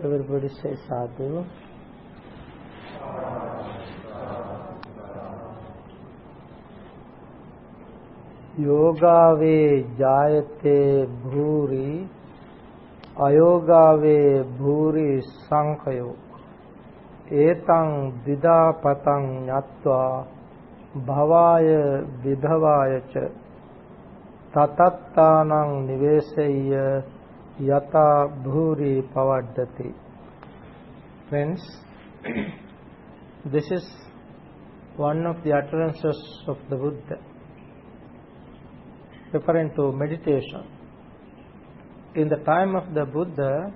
Everybody say sadhu. Yogave jayate bhuri, ayogave bhuri sankayo. Etang didapatang nyatva bhavaya vibhavaya cha tatattanang nivesaya yata bhuri pavaddati. Friends, this is one of the utterances of the Buddha referring to meditation. In the time of the Buddha,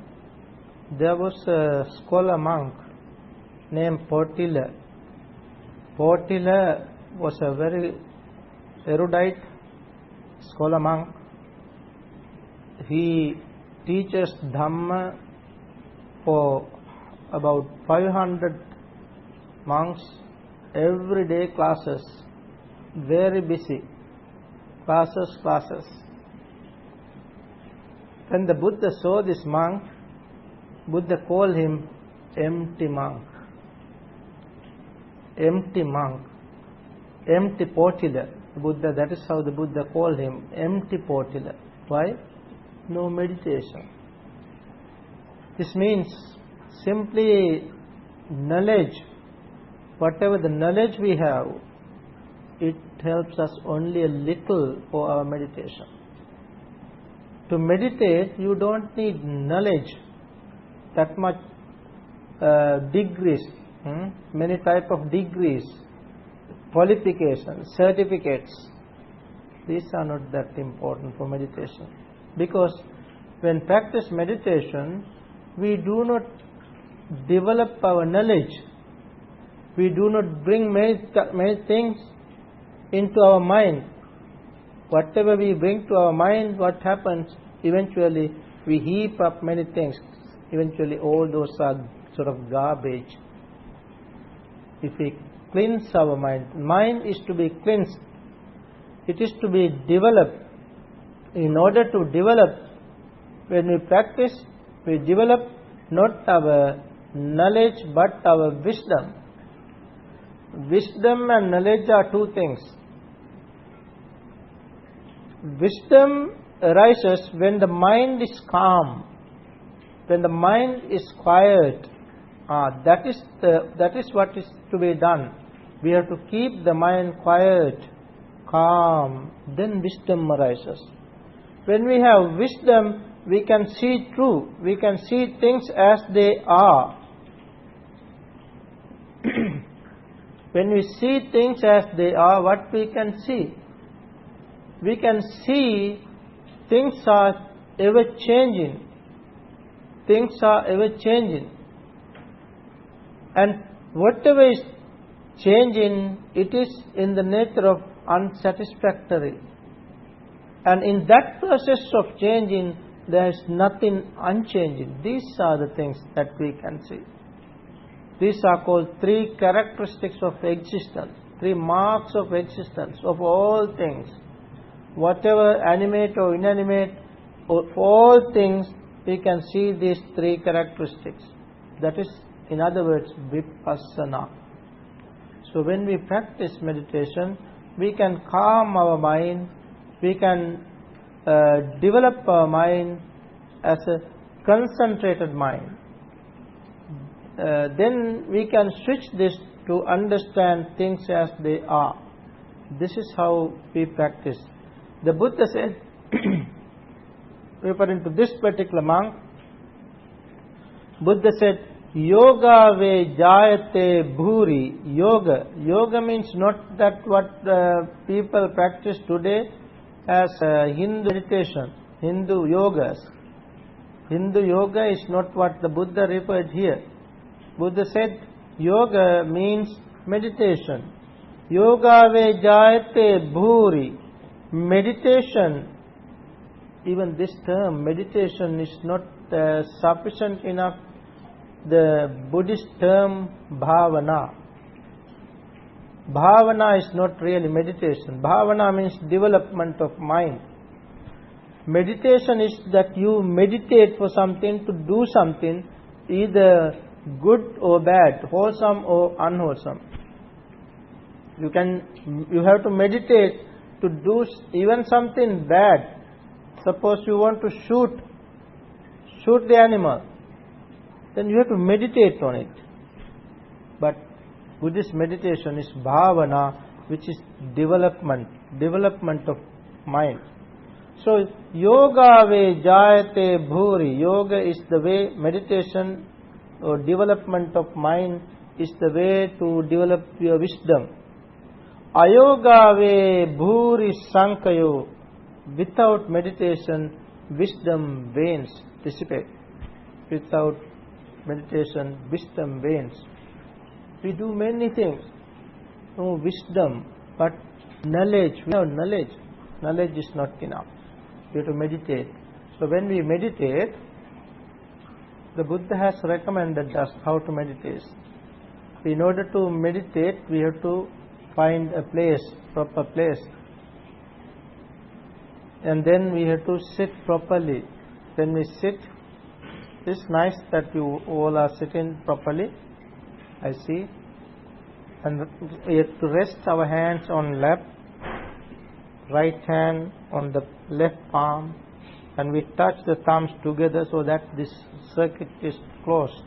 there was a scholar monk named Potila. Potila was a very erudite scholar monk. He teaches Dhamma for about 500 monks, everyday classes, very busy, classes. When the Buddha saw this monk, Buddha called him empty monk. Empty monk, empty Potila. Buddha, that is how the Buddha called him, empty Potila. Why? No meditation. This means simply knowledge. Whatever the knowledge we have, it helps us only a little for our meditation. To meditate, you don't need knowledge, that much degrees, many type of degrees, qualifications, certificates. These are not that important for meditation. Because when practice meditation, we do not develop our knowledge. We do not bring many things into our mind. Whatever we bring to our mind, what happens? Eventually, we heap up many things. Eventually, all those are sort of garbage. If we cleanse our mind is to be cleansed. It is to be developed. In order to develop, when we practice, we develop not our knowledge but our wisdom. Wisdom and knowledge are two things. Wisdom arises when the mind is calm, when the mind is quiet. That is what is to be done. We have to keep the mind quiet, calm, then wisdom arises. When we have wisdom, we can see true, we can see things as they are. When we see things as they are, what we can see? We can see things are ever changing. Things are ever changing. And whatever is changing, it is in the nature of unsatisfactory. And in that process of changing, there is nothing unchanging. These are the things that we can see. These are called three characteristics of existence, three marks of existence of all things. Whatever animate or inanimate, of all things, we can see these three characteristics. That is, in other words, Vipassana. So when we practice meditation, we can calm our mind, we can develop our mind as a concentrated mind. Then we can switch this to understand things as they are. This is how we practice. The Buddha said, referring to this particular monk, Buddha said, Yoga ve jayate bhuri. Yoga means not that what people practice today as Hindu meditation, Hindu yogas. Hindu yoga is not what the Buddha referred here. Buddha said, yoga means meditation. Yoga ve jayate bhuri. Meditation, even this term, meditation, is not sufficient enough. The Buddhist term bhavana. Bhavana is not really meditation. Bhavana means development of mind. Meditation is that you meditate for something, to do something either good or bad, wholesome or unwholesome. You have to meditate to do even something bad. Suppose you want to shoot the animal, then you have to meditate on it. But Buddhist meditation is bhavana, which is development of mind. So yoga ve jayate bhuri. Yoga is the way, meditation or development of mind is the way to develop your wisdom. Ayoga ve bhuri sankayo. Without meditation, wisdom wanes, dissipate. Without meditation, wisdom wanes. We do many things. No wisdom, but knowledge. Without knowledge is not enough. We have to meditate. So when we meditate, the Buddha has recommended us how to meditate. In order to meditate, we have to find a place, proper place. And then we have to sit properly. When we sit, it's nice that you all are sitting properly, I see. And we have to rest our hands on lap, right hand on the left palm, and we touch the thumbs together so that this circuit is closed.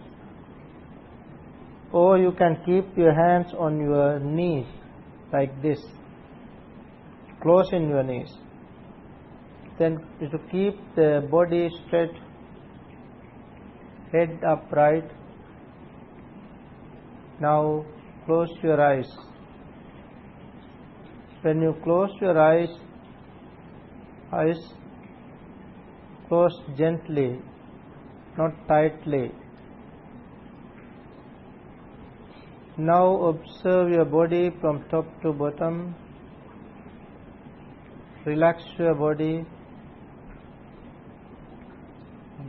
Or you can keep your hands on your knees like this, close in your knees. Then to keep the body straight, head upright. Now close your eyes. When you close your eyes close gently, not tightly. Now observe your body from top to bottom. Relax your body.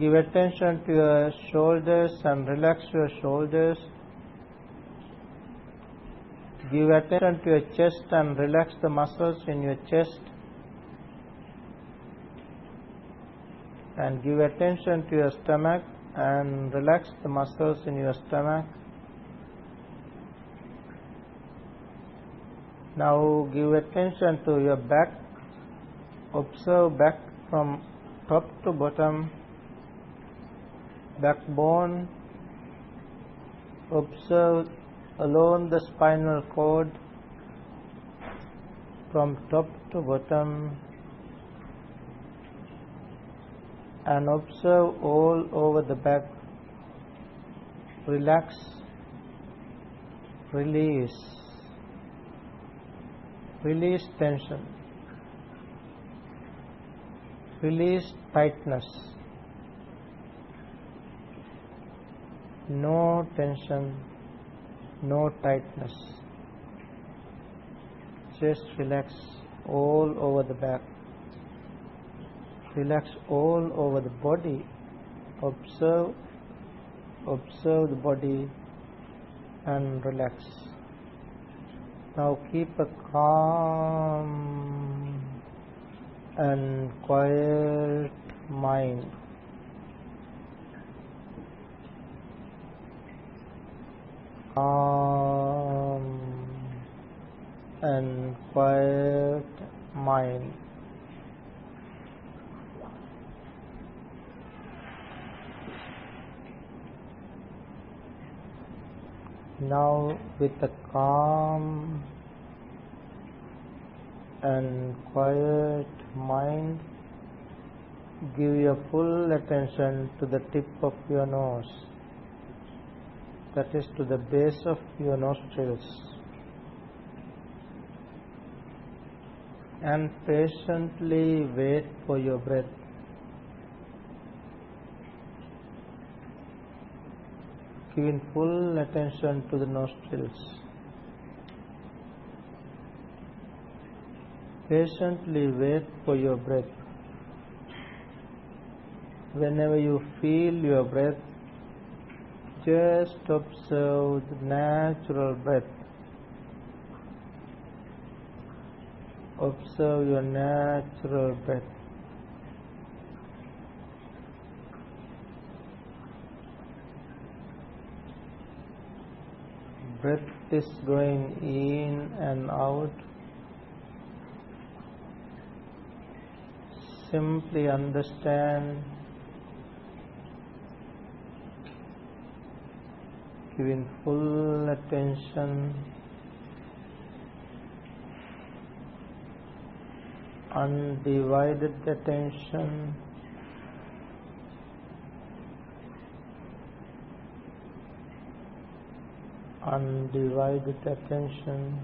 Give attention to your shoulders and relax your shoulders. Give attention to your chest and relax the muscles in your chest. And give attention to your stomach and relax the muscles in your stomach. Now give attention to your back. Observe back from top to bottom. Backbone. Observe along the spinal cord from top to bottom, and observe all over the back. Relax, release tension, release tightness. No tension, no tightness. Just relax all over the back. Relax all over the body. Observe the body and relax. Now keep a calm and quiet mind. Calm and quiet mind. Now with a calm and quiet mind, give your full attention to the tip of your nose. That is to the base of your nostrils, and patiently wait for your breath. Giving full attention to the nostrils. Patiently wait for your breath. Whenever you feel your breath, just observe the natural breath. Observe your natural breath. breath is going in and out, simply understand, giving full attention, undivided attention, undivided attention.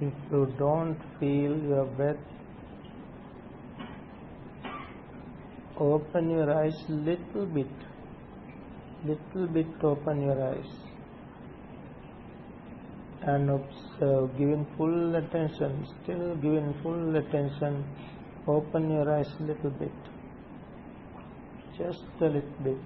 If you don't feel your breath, open your eyes little bit, open your eyes and observe, giving full attention, still giving full attention. Open your eyes little bit, just a little bit.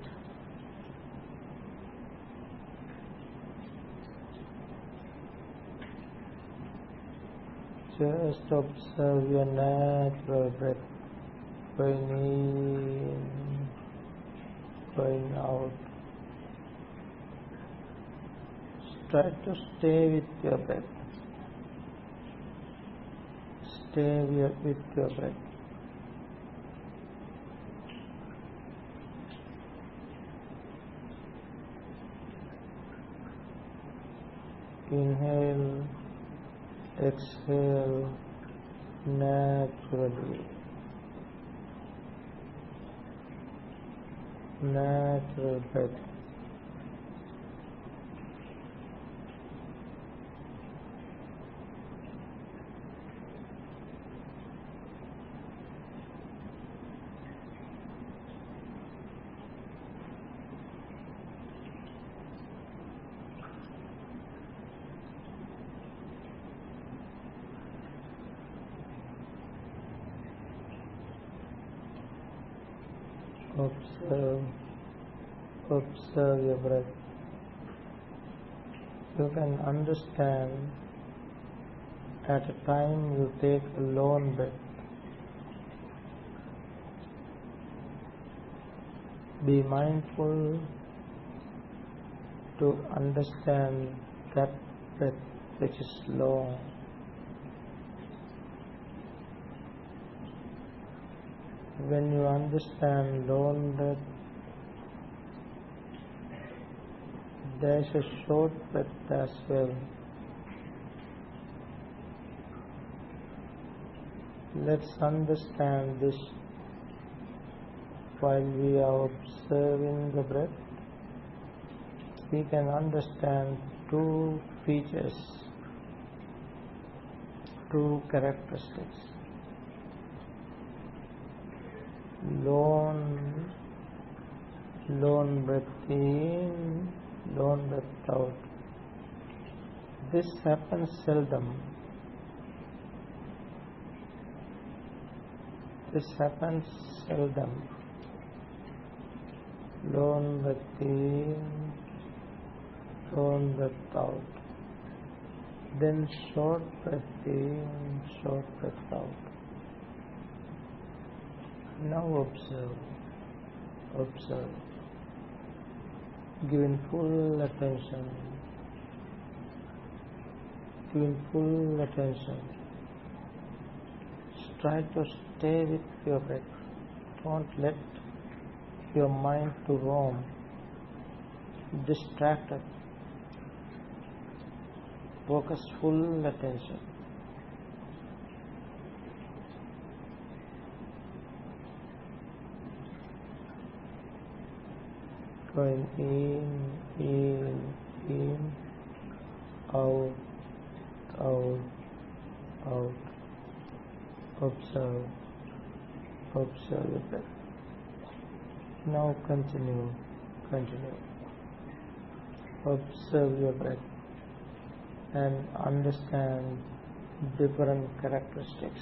Just observe your natural breath going in, going out. Try to stay with your breath. Stay with your breath. Inhale, exhale naturally. Natural breath. Observe your breath. You can understand at a time you take a long breath. Be mindful to understand that breath which is long. When you understand long breath, there is a short breath as well. Let's understand this while we are observing the breath. We can understand two features, two characteristics. Long breath in, long breath out. This happens seldom. Long breath in, long breath out. Then short breath in, short breath out. Now observe, giving full attention, Try to stay with your breath. Don't let your mind to roam, distracted. Focus full attention. Going in, out. Observe your breath. Now continue. Observe your breath and understand different characteristics.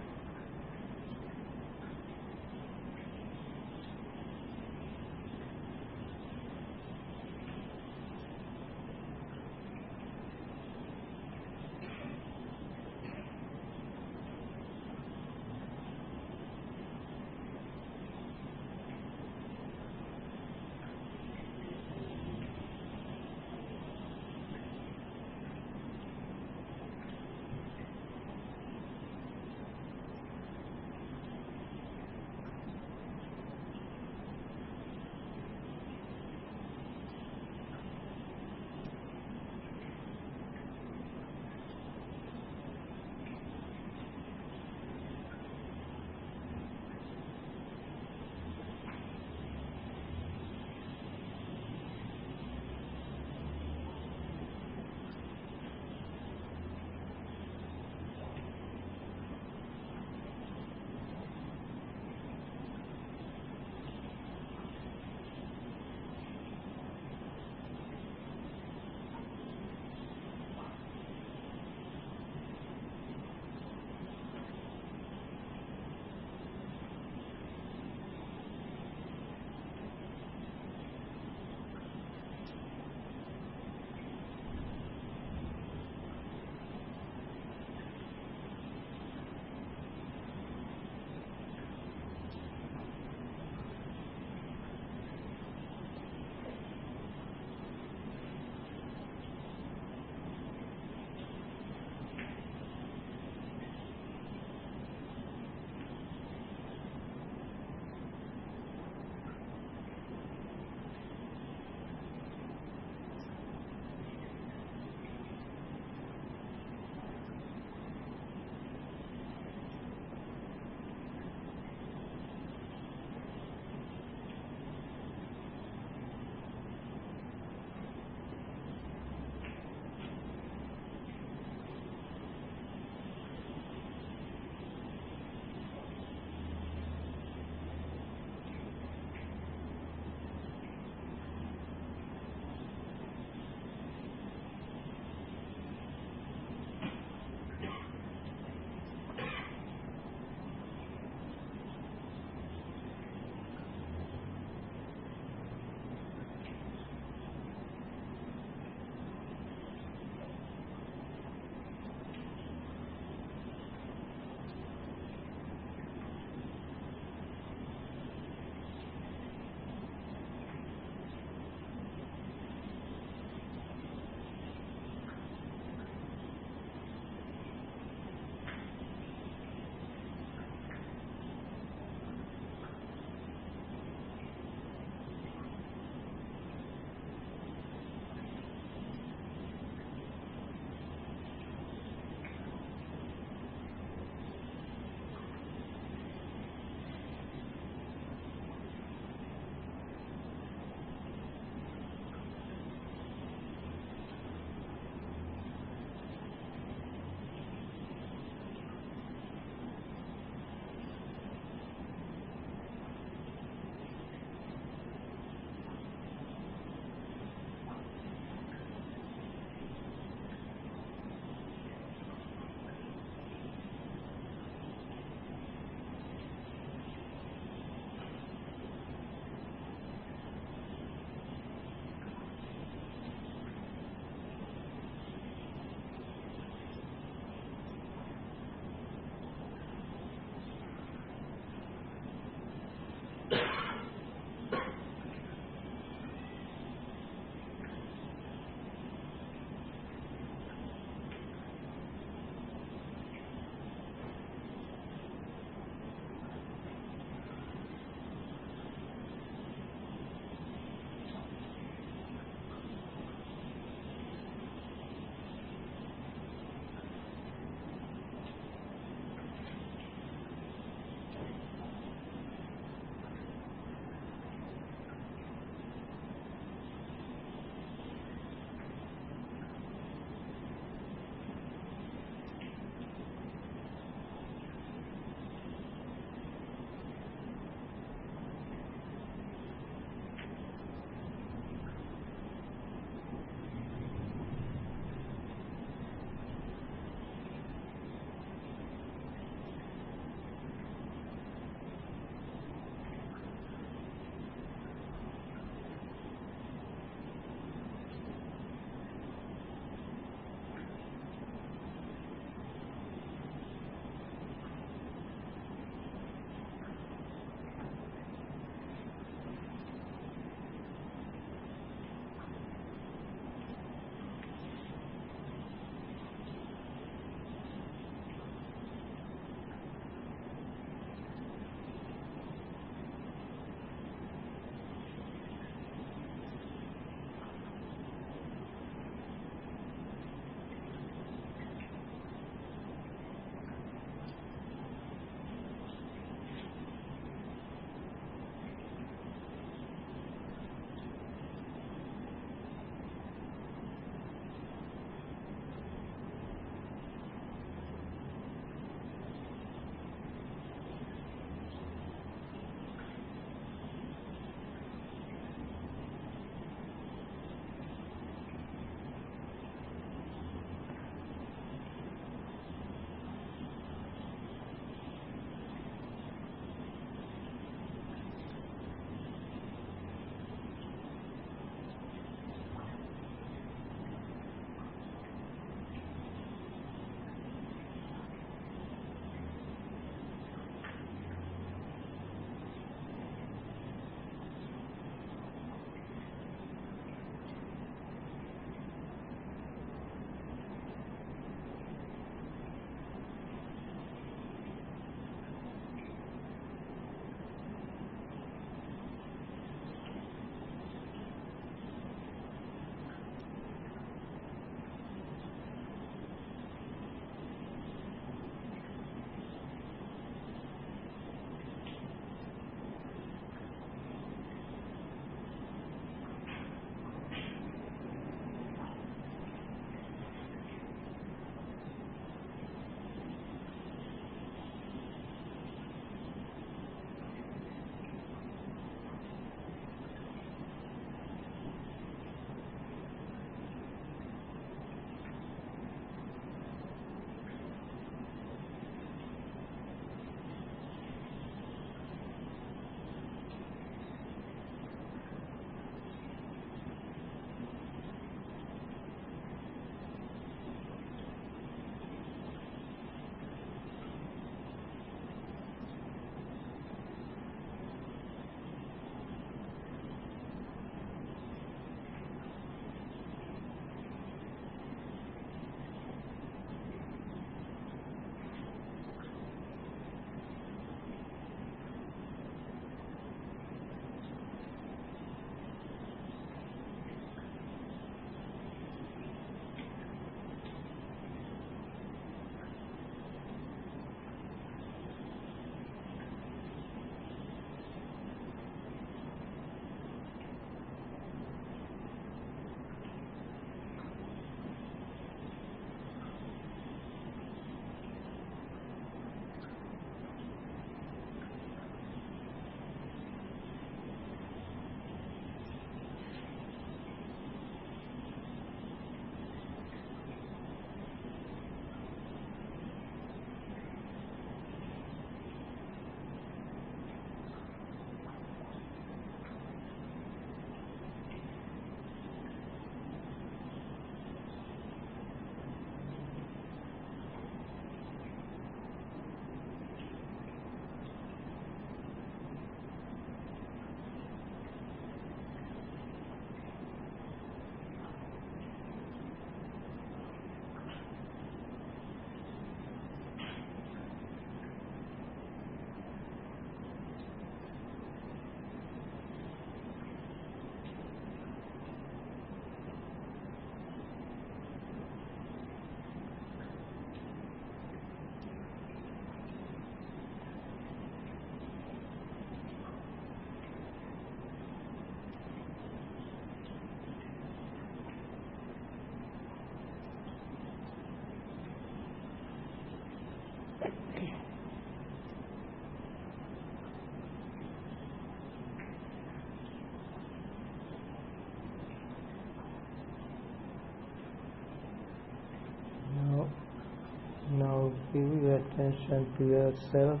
give your attention to yourself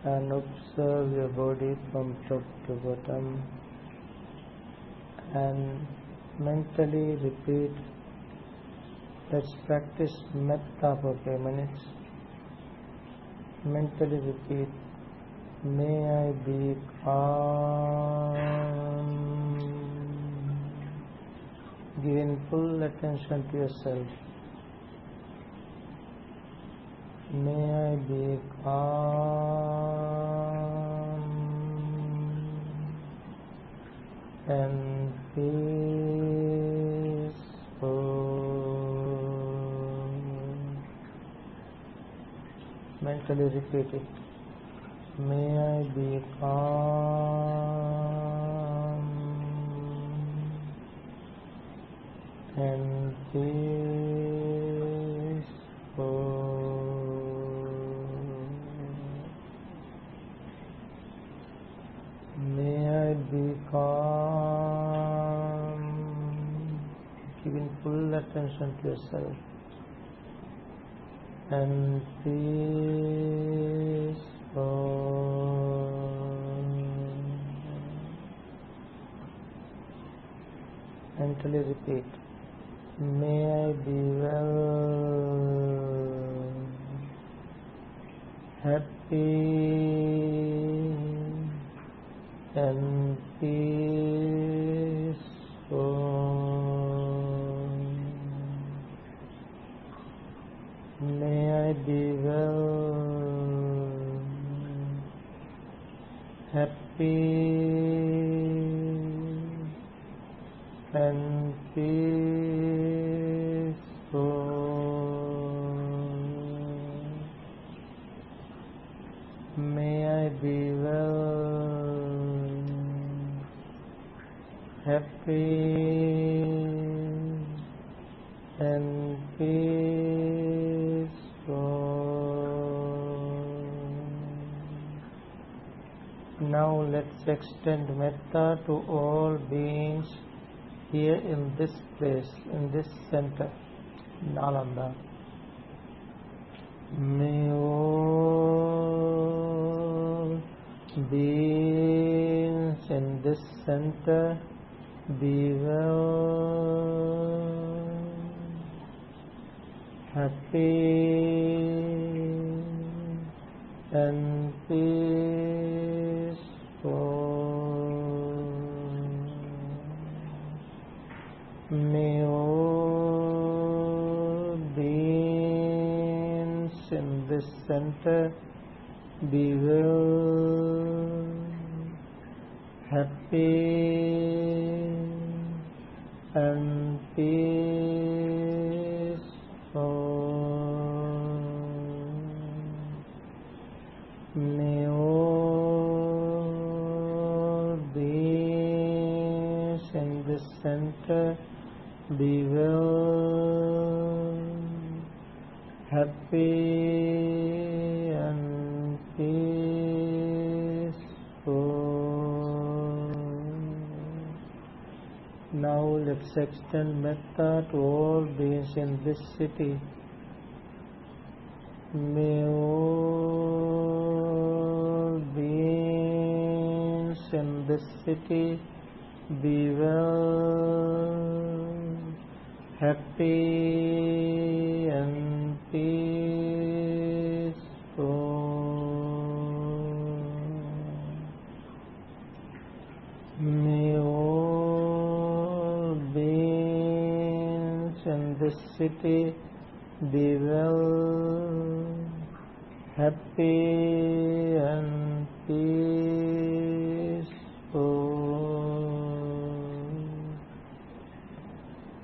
and observe your body from top to bottom and mentally repeat. Let's practice metta for a few minutes. Mentally repeat, may I be calm. Giving full attention to yourself. May I be calm and peaceful. Mentally repeat it. May I be calm and peaceful. May I be calm, giving full attention to yourself, and peaceful. Mentally repeat, may I be well, happy and peaceful. May I be well, happy and peaceful. May I be well, happy and peaceful. Now let's extend metta to all beings here in this place, in this center, Nalanda. May all beings in this center be well, happy and peaceful. May all beings in this center be well, happy and peaceful. May all beings in this center be well, happy and peaceful. Now let's extend metta to all beings in this city. May all beings in this city be well, happy and peaceful. May all beings in this city be well, happy and peaceful.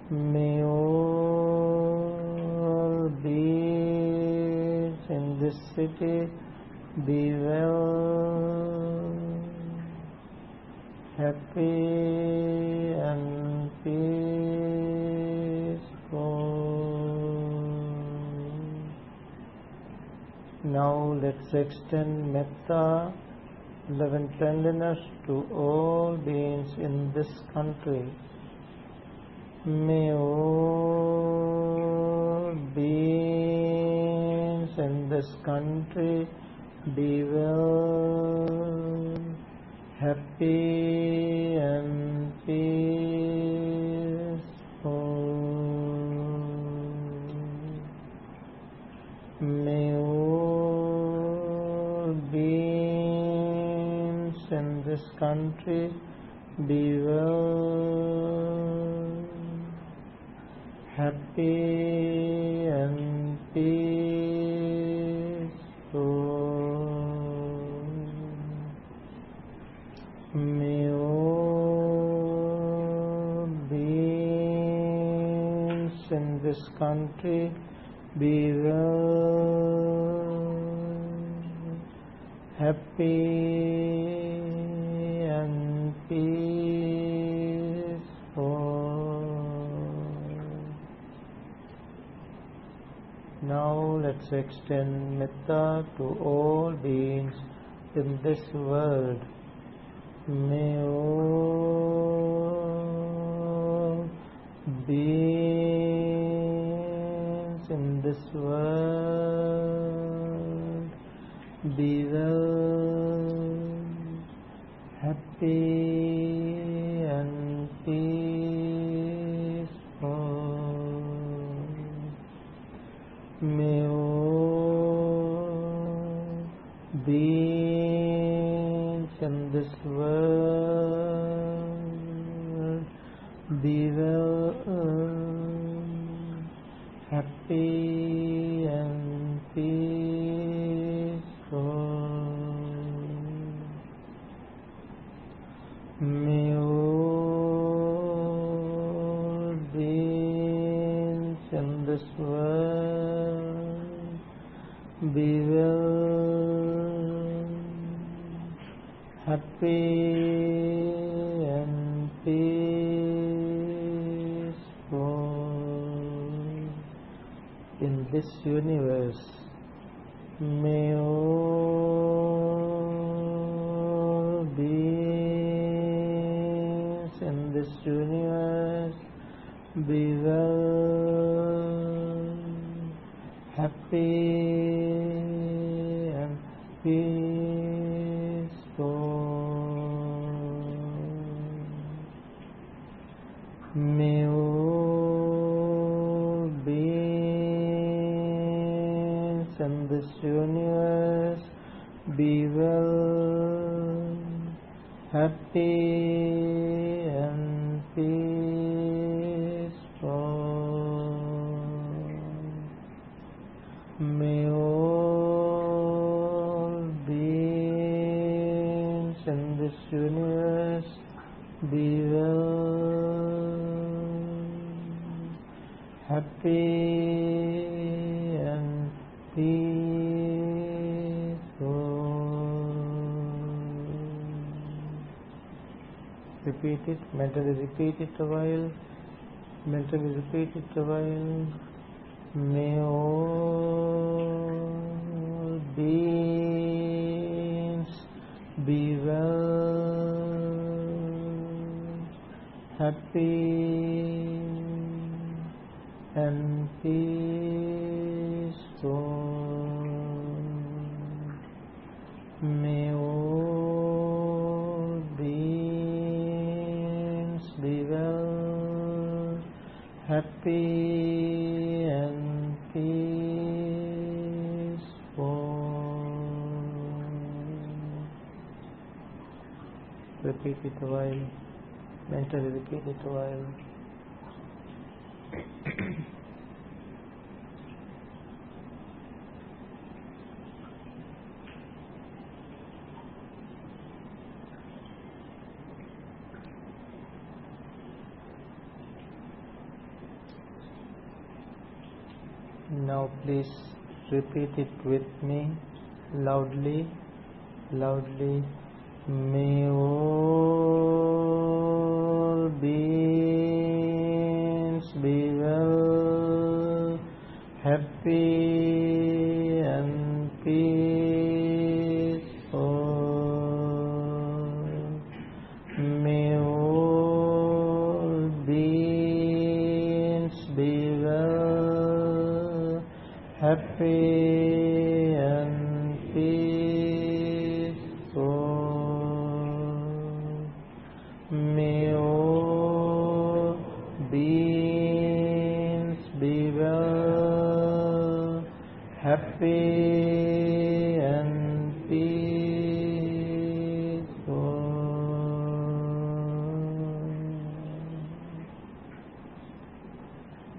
May all beings in this city be well, happy and peaceful. Now let's extend metta, love and tenderness to all beings in this country. May all beings this country be well, happy and peaceful. May all beings in this country be well, happy and peaceful. May all beings in this country be well, happy and peaceful. Now let's extend metta to all beings in this world. May all beings in this world be well, happy and peaceful. May all beings in this world be well, happy and peaceful. May all beings in this world be well, happy and peaceful. In this universe, may all beings in this universe be well, happy and peaceful. May all beings in this universe be well, happy and peaceful. May all beings in this universe be well, happy and peaceful. Repeat it, mentally repeat it a while, mentally repeat it a while. May all beings be well, happy and peaceful. May all beings be well, happy and peaceful. Repeat it a while, mentally repeat it a while. Now please repeat it with me loudly, loudly. May all beings be well, happy and peaceful. May all beings be well, happy beings be well, happy and peaceful.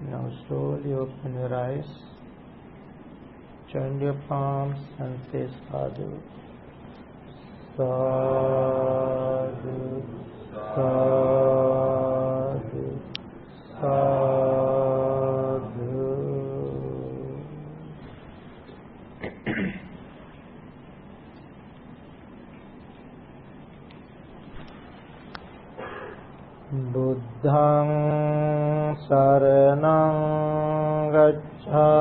Now slowly open your eyes, join your palms and say sadhu. Sadhu, sadhu, sadhu. Buddhaṃ saraṇaṃ gacchāmi,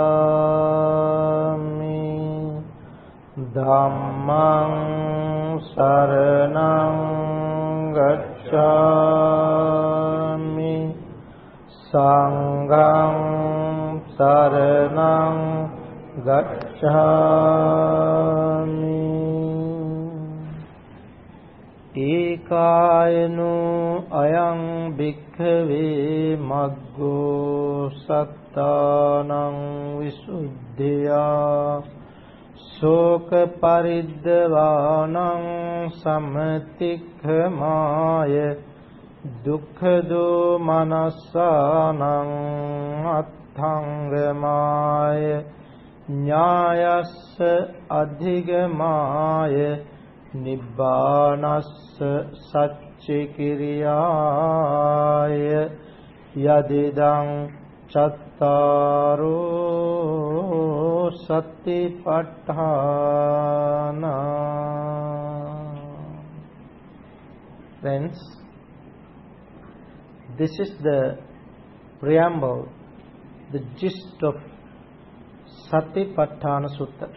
Dhammaṃ saraṇaṃ gacchāmi, Saṅgham saraṇaṃ gacchāmi. Ekāyano ayaṃ bhikkhave maggo sattānaṃ visuddhiyā Soka paridvānaṃ samatikhamāya dukkhadā manasānaṃ atthaṅgamāya ñāyassa adhigamāya nibbānassa saccikiriyāya yadidaṃ Cattaro satipatthāna. Friends, this is the preamble, the gist of Satipatthana Sutta.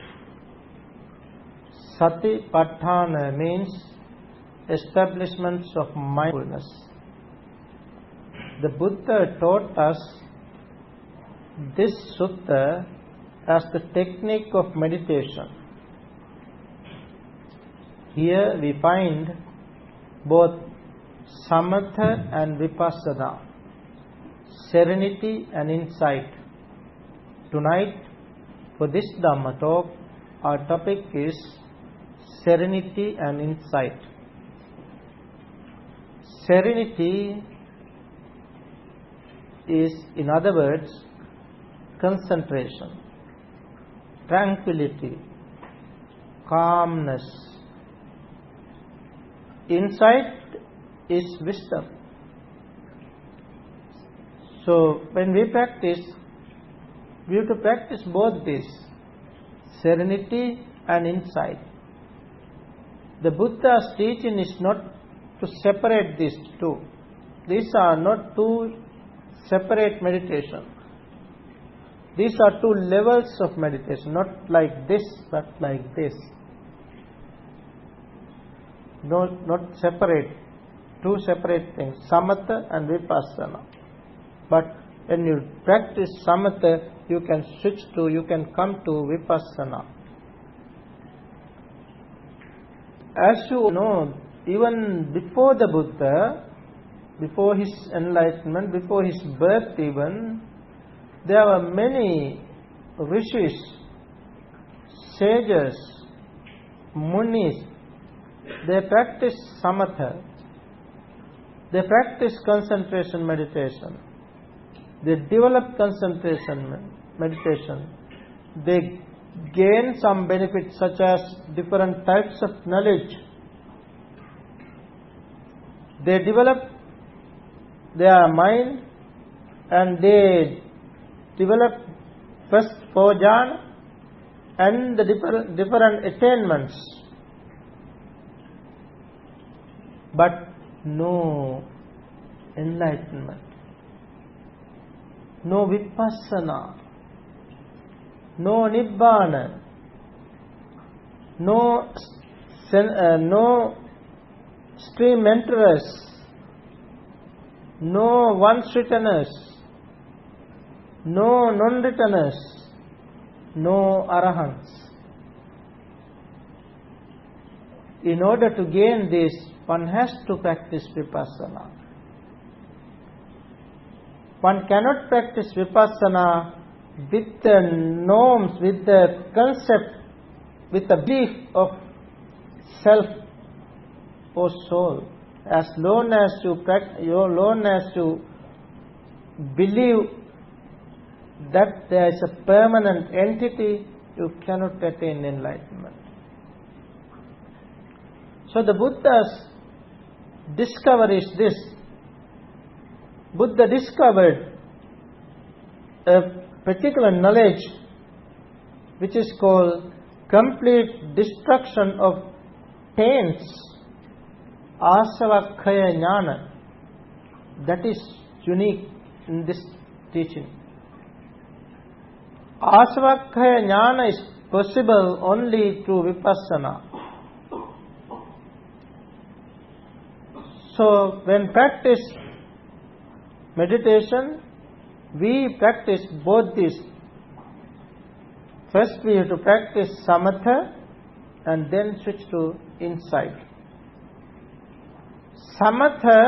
Satipatthana means establishments of mindfulness. The Buddha taught us this sutta as the technique of meditation. Here we find both Samatha and Vipassana, serenity and insight. Tonight, for this Dhamma talk, our topic is serenity and insight. Serenity is, in other words, concentration, tranquility, calmness. Insight is wisdom. So when we practice, we have to practice both these, serenity and insight. The Buddha's teaching is not to separate these two. These are not two separate meditation. These are two levels of meditation, not like this, but like this. No, not separate, two separate things, Samatha and Vipassana. But when you practice Samatha, you can come to Vipassana. As you know, even before the Buddha, before his enlightenment, before his birth even, there were many rishis, sages, munis. They practiced samatha. They practiced concentration meditation. They developed concentration meditation. They gained some benefits such as different types of knowledge. They developed their mind and they developed first four jhana and the different attainments. But no enlightenment, no vipassana, no nibbana, no stream enterers, no once returners, no non-returners, no arahants. In order to gain this, one has to practice vipassana. one cannot practice Vipassana with the norms, with the concept, with the belief of self or soul. As long as you believe that there is a permanent entity, you cannot attain enlightenment. So the Buddha's discovery is this. Buddha discovered a particular knowledge which is called complete destruction of taints, asavakkaya jnana. That is unique in this teaching. Asavakkaya jnana is possible only through Vipassana. So when practice meditation, we practice both these. First we have to practice Samatha and then switch to insight. Samatha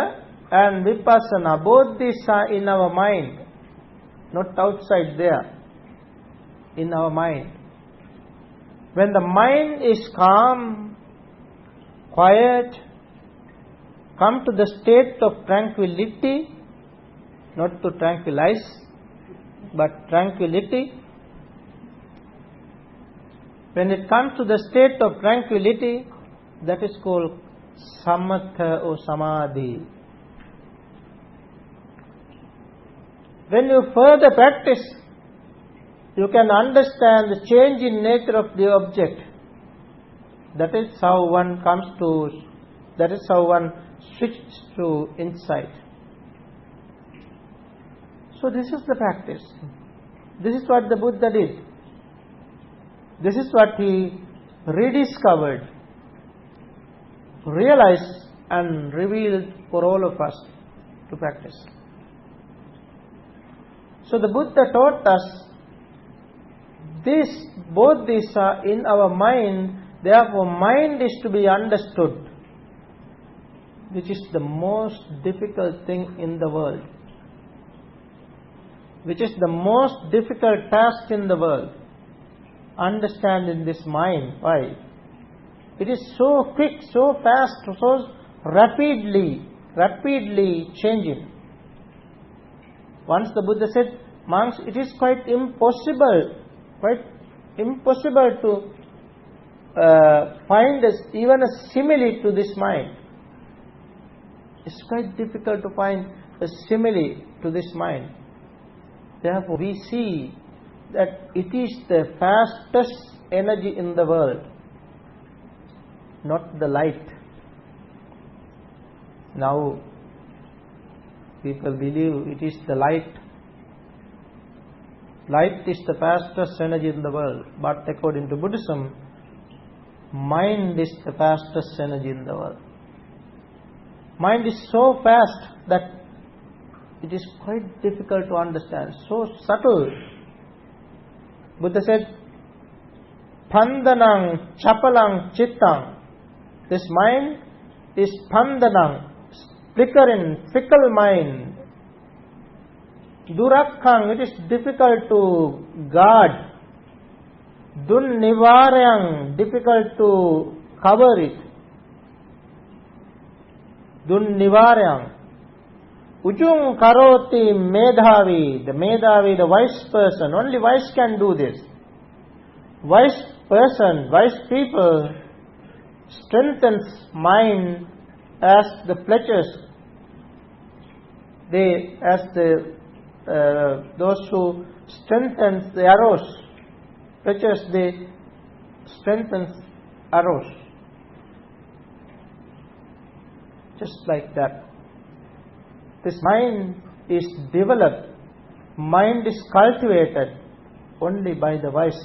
and Vipassana, both these are in our mind, not outside there, in our mind. When the mind is calm, quiet, come to the state of tranquility, not to tranquilize, but tranquility. When it comes to the state of tranquility, that is called Samatha or Samadhi. When you further practice, you can understand the change in nature of the object. That is how one switches to insight. So this is the practice. This is what the Buddha did. This is what he rediscovered, realized and revealed for all of us to practice. So the Buddha taught us both these are in our mind, therefore mind is to be understood, which is the most difficult thing in the world. Which is the most difficult task in the world. Understanding this mind. Why? It is so quick, so fast, so rapidly changing. Once the Buddha said, monks, it is quite impossible to find even a simile to this mind. It's quite difficult to find a simile to this mind. Therefore, we see that it is the fastest energy in the world, not the light. Now, people believe it is the light. Light is the fastest energy in the world, but according to Buddhism, mind is the fastest energy in the world. Mind is so fast that it is quite difficult to understand, so subtle. Buddha said, Pandanang chapalang chittang. This mind is pandanang, flickering, fickle mind. Durakkang, it is difficult to guard. Dun nivaryang, difficult to cover it. Dun nivaryang. Ujung karoti medhavi, the wise person, only wise can do this. Wise people strengthens mind as the fletchers. Those who strengthens the arrows, fletchers, they strengthens arrows. Just like that. This mind is developed, mind is cultivated only by the wise.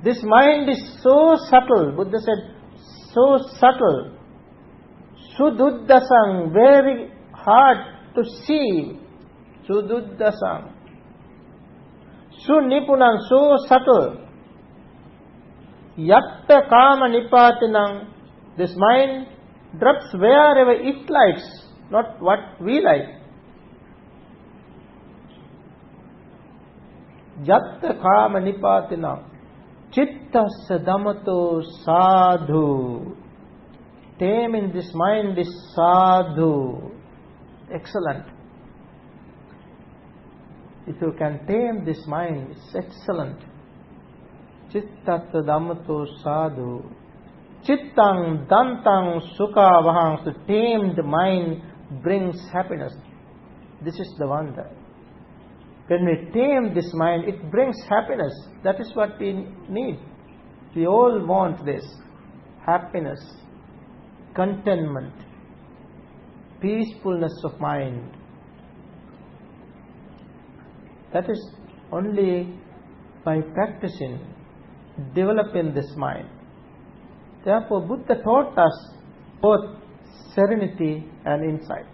This mind is so subtle, Buddha said, so subtle, sududdasang, very hard to see, sududdasang, sunipunang, so subtle, yatta kama nipatinang, this mind drops wherever it likes. not what we like. Jatta kama nipatina chittassa dhammato sadhu. Taming this mind is sadhu. Excellent. If you can tame this mind, it's excellent. Chittatta dhammato sadhu. Chittang dantang sukha vahang. To tame the mind brings happiness. This is the wonder. When we tame this mind, it brings happiness. That is what we need. We all want this. Happiness, contentment, peacefulness of mind. That is only by practicing, developing this mind. Therefore, Buddha taught us both serenity and insight.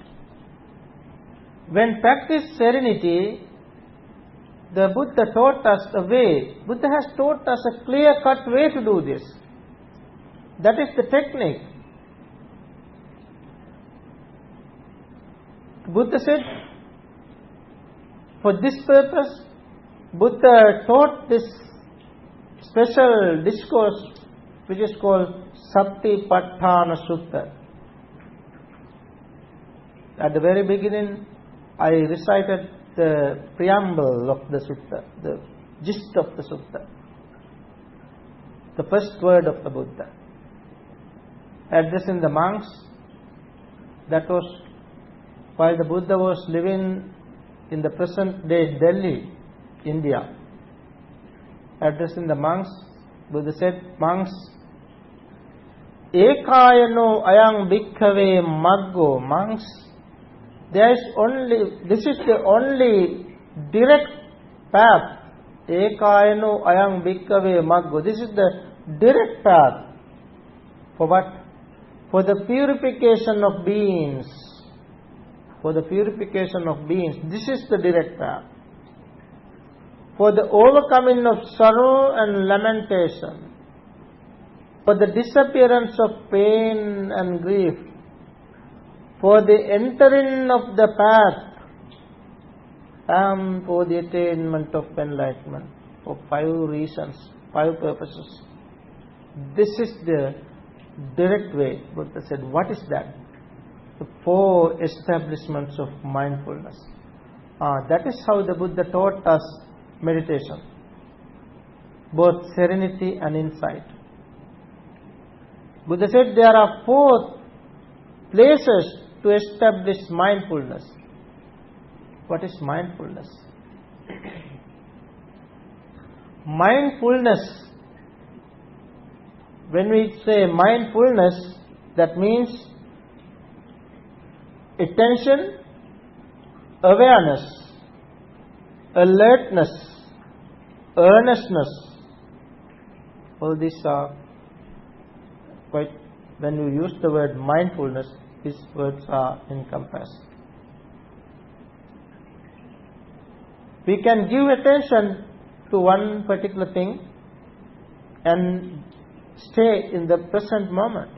When practice serenity, the Buddha taught us a way. Buddha has taught us a clear-cut way to do this. That is the technique. Buddha said, for this purpose, Buddha taught this special discourse which is called Satipatthana Sutta. At the very beginning, I recited the preamble of the sutta, the gist of the sutta, the first word of the Buddha. Addressing the monks, that was while the Buddha was living in the present day Delhi, India. Addressing the monks, Buddha said, monks, ekayano ayang bhikkhave maggo. Monks, this is the only direct path. Ekayano ayang bhikkhave maggo. This is the direct path. For what? For the purification of beings. For the purification of beings. This is the direct path. For the overcoming of sorrow and lamentation. For the disappearance of pain and grief. For the entering of the path. And for the attainment of enlightenment. For 5 reasons, 5 purposes. This is the direct way. Buddha said, what is that? The 4 establishments of mindfulness. That is how the Buddha taught us meditation. Both serenity and insight. Buddha said there are 4 places to establish mindfulness. What is mindfulness? Mindfulness. When we say mindfulness, that means attention, awareness, alertness, earnestness. All these are quite, when you use the word mindfulness, these words are encompassed. We can give attention to one particular thing and stay in the present moment.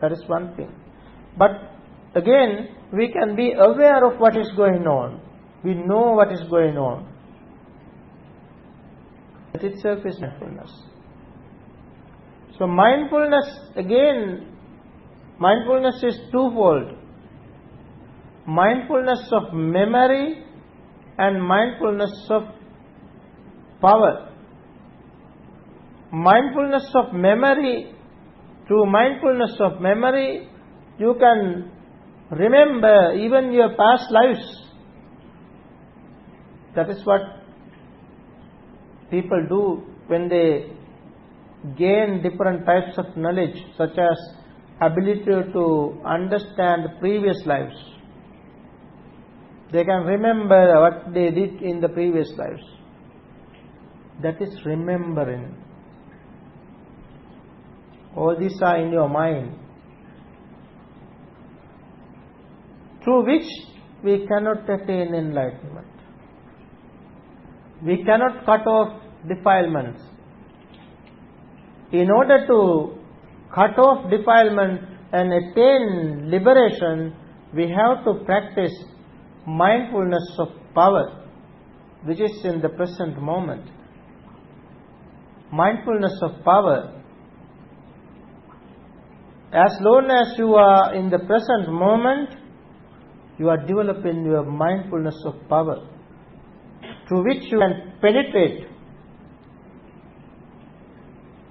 That is one thing. But again, we can be aware of what is going on. We know what is going on. That itself is mindfulness. So mindfulness, again, mindfulness is twofold. Mindfulness of memory and mindfulness of power. Mindfulness of memory, through mindfulness of memory, you can remember even your past lives. That is what people do when they gain different types of knowledge, such as ability to understand previous lives. They can remember what they did in the previous lives. That is remembering. All these are in your mind, through which we cannot attain enlightenment. We cannot cut off defilements. In order to cut off defilement and attain liberation, we have to practice mindfulness of power, which is in the present moment. Mindfulness of power. As long as you are in the present moment, you are developing your mindfulness of power, through which you can penetrate.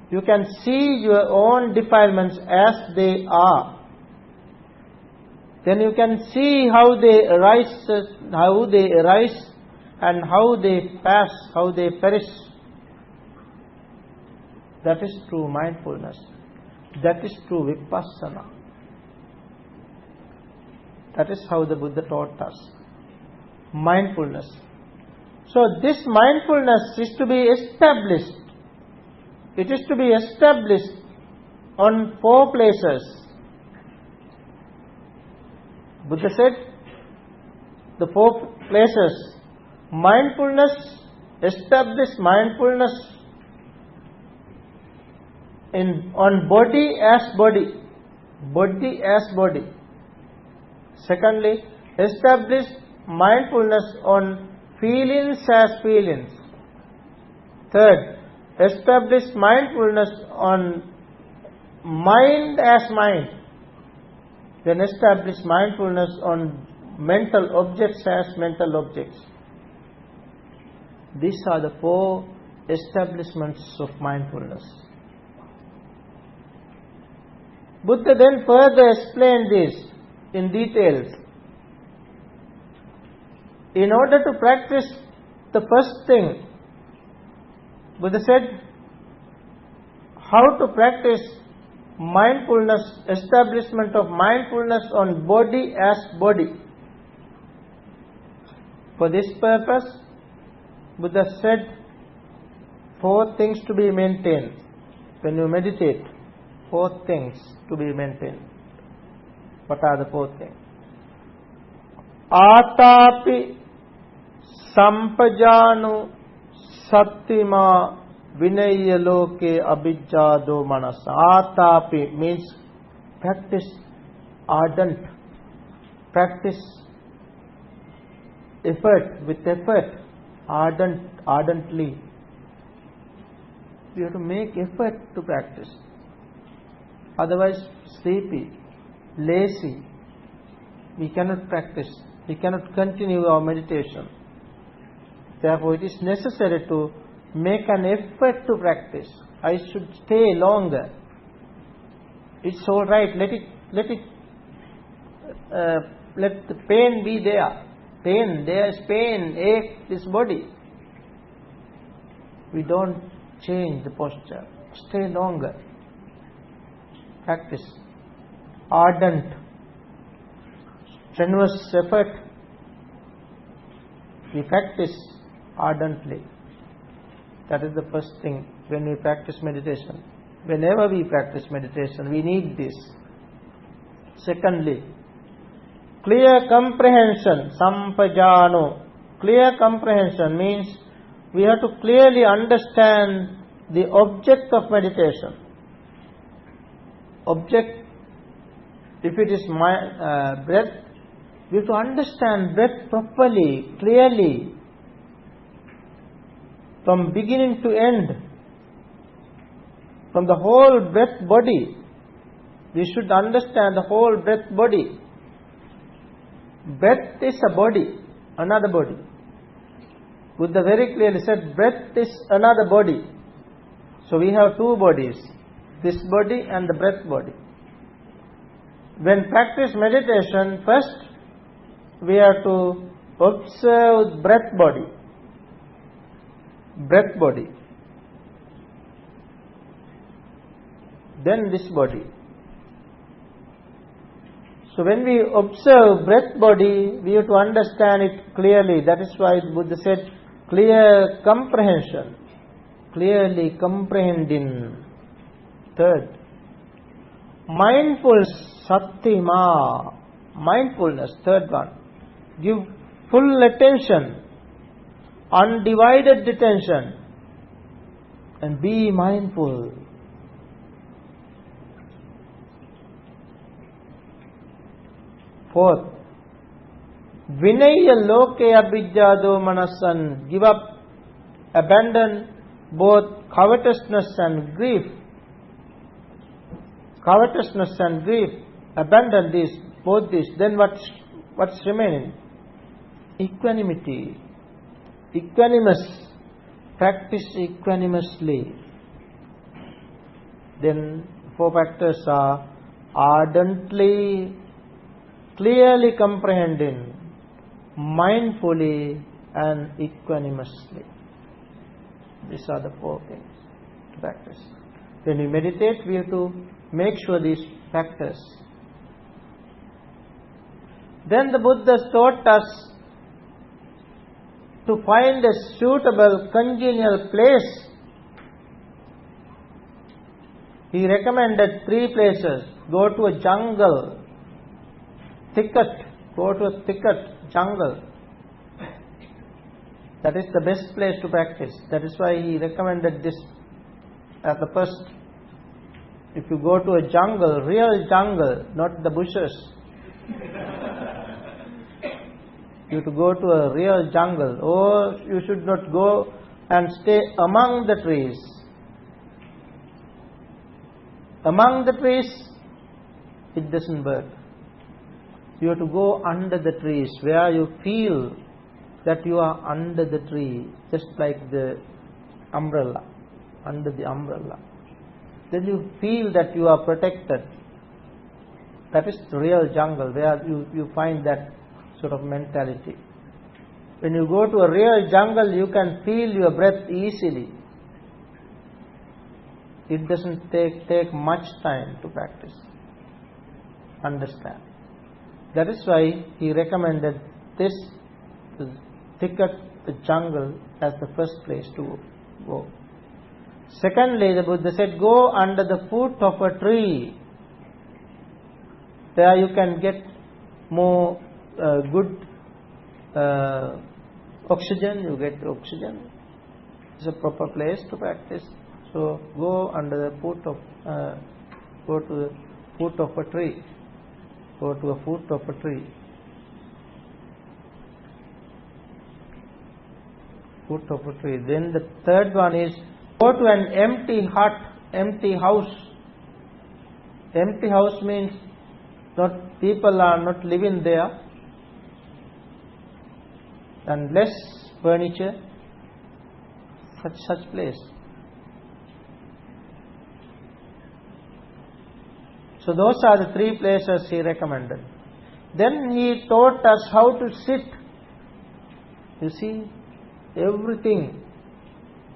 You can see your own defilements as they are. Then you can see how they arise and how they pass, how they perish. That is true mindfulness. That is true Vipassana. That is how the Buddha taught us. Mindfulness. So this mindfulness is to be established. It is to be established on 4 places. Buddha said, the 4 places. Mindfulness, establish mindfulness on body as body. Body as body. Secondly, establish mindfulness on feelings as feelings. Third, establish mindfulness on mind as mind. Then establish mindfulness on mental objects as mental objects. These are the 4 establishments of mindfulness. Buddha then further explained this in details. In order to practice the first thing, Buddha said, how to practice mindfulness, establishment of mindfulness on body as body. For this purpose, Buddha said 4 things to be maintained. When you meditate, 4 things to be maintained. What are the 4 things? Atapi sampajanu sattima vinaya loke abhijjado manasa. Atapi means practice ardent. Practice effort, with effort. Ardently. You have to make effort to practice. Otherwise, sleepy, lazy, we cannot practice. We cannot continue our meditation. Therefore, it is necessary to make an effort to practice. I should stay longer. It's all right. Let the pain be there. There is pain, ache this body. We don't change the posture. Stay longer. Practice. Ardent, strenuous effort. We practice ardently. That is the first thing when we practice meditation. Whenever we practice meditation, we need this. Secondly, clear comprehension, sampajano. Clear comprehension means we have to clearly understand the object of meditation. Object, if it is breath, we have to understand breath properly, clearly, from beginning to end, from the whole breath body. We should understand the whole breath body. Breath is a body, another body. Buddha very clearly said, breath is another body. So we have 2 bodies, this body and the breath body. When practice meditation, first we have to observe breath body. Breath body. Then this body. So when we observe breath body, we have to understand it clearly. That is why Buddha said, clear comprehension. Clearly comprehending. Third, mindfulness, sattima. Mindfulness, third one. Give full attention, undivided attention, and be mindful. Fourth, Vinaya loke abhijjado manasan, give up, abandon both covetousness and grief. Covetousness and grief, abandon these, both these. Then what's remaining? Equanimity. Equanimous. Practice equanimously. Then 4 factors are ardently, clearly comprehending, mindfully and equanimously. These are the 4 things to practice. When we meditate, we have to make sure these factors. Then the Buddha taught us to find a suitable, congenial place. He recommended 3 places. Go to a jungle, thicket. Go to a thicket, jungle. That is the best place to practice. That is why he recommended this as the first. If you go to a jungle, real jungle, not the bushes. You have to go to a real jungle. Or you should not go and stay among the trees. Among the trees, it doesn't work. You have to go under the trees where you feel that you are under the tree, just like the umbrella, under the umbrella. Then you feel that you are protected. That is the real jungle where you find that sort of mentality. When you go to a real jungle, you can feel your breath easily. It doesn't take much time to practice. Understand. That is why he recommended this thicket, the jungle, as the first place to go. Secondly, the Buddha said, go under the foot of a tree. There you can get more good oxygen. You get oxygen. It's a proper place to practice. So go under the foot of, go to the foot of a tree. Go to a foot of a tree. Foot of a tree. Then the third one is go to an empty hut, empty house. Empty house means not people are not living there, and less furniture. Such place. So those are the 3 places he recommended. Then he taught us how to sit. You see, everything,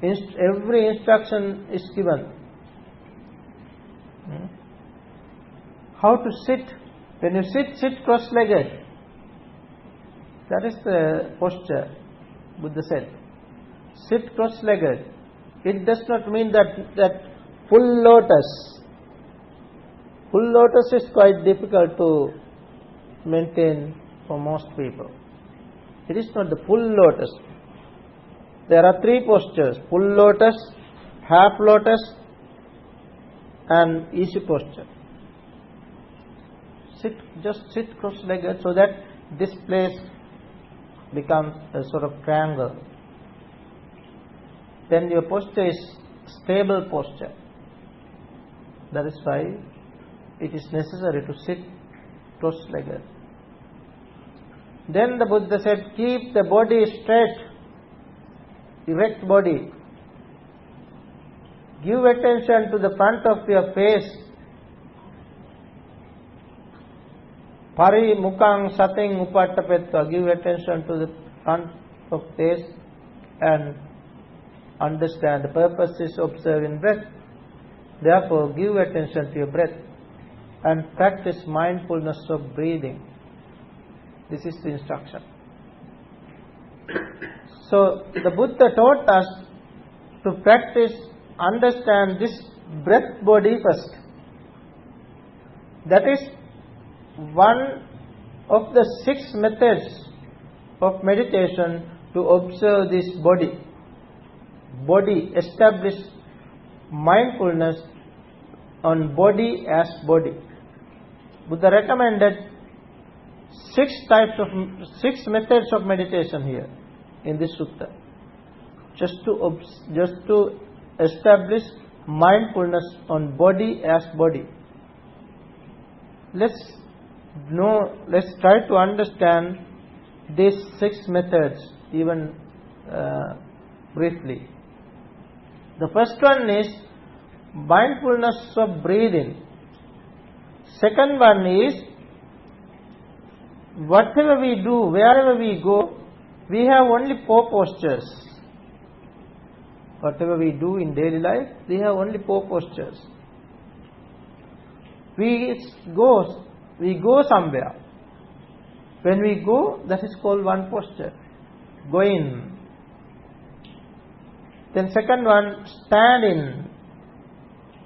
every instruction is given. How to sit. When you sit cross-legged. That is the posture, Buddha said. Sit cross-legged. It does not mean that full lotus. Full lotus is quite difficult to maintain for most people. It is not the full lotus. There are 3 postures: full lotus, half lotus, and easy posture. Just sit cross-legged so that this place becomes a sort of triangle. Then your posture is stable posture. That is why it is necessary to sit cross-legged. Then the Buddha said, keep the body straight, erect body. Give attention to the front of your face. Pari mukang sating upattapetta. Give attention to the front of face and understand the purpose is observing breath. Therefore, give attention to your breath and practice mindfulness of breathing. This is the instruction. So, the Buddha taught us to practice, understand this breath body first. That is one of the 6 methods of meditation to observe this body. Body, establish mindfulness on body as body. Buddha recommended six methods of meditation here in this sutta, just to establish mindfulness on body as body. Let's try to understand these 6 methods even briefly. The first one is mindfulness of breathing. Second one is, whatever we do, wherever we go, we have only 4 postures. Whatever we do in daily life, we have only 4 postures. We go somewhere. When we go, that is called one posture. Go in. Then second one, stand in.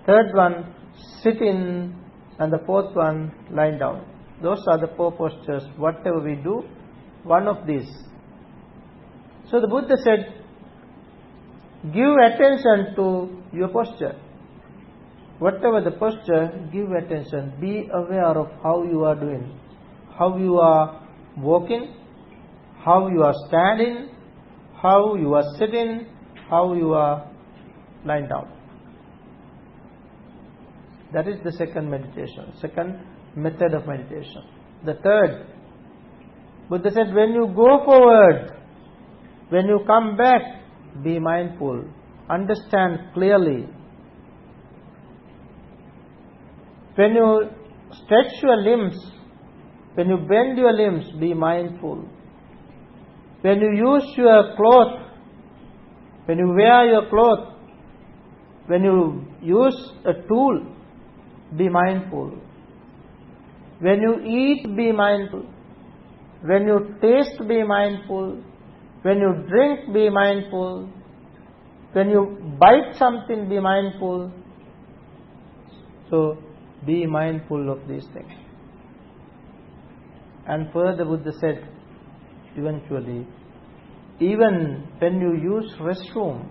Third one, sit in. And the fourth one, lie down. Those are the 4 postures. Whatever we do, one of these. So the Buddha said, give attention to your posture. Whatever the posture, give attention. Be aware of how you are doing. How you are walking, how you are standing, how you are sitting, how you are lying down. That is the second meditation, second method of meditation. The third, Buddha said, when you go forward, when you come back, be mindful, understand clearly. When you stretch your limbs, when you bend your limbs, be mindful. When you use your cloth, when you wear your cloth, when you use a tool, be mindful. When you eat, be mindful. When you taste, be mindful. When you drink, be mindful. When you bite something, be mindful. So, be mindful of these things. And further Buddha said, eventually, even when you use restroom,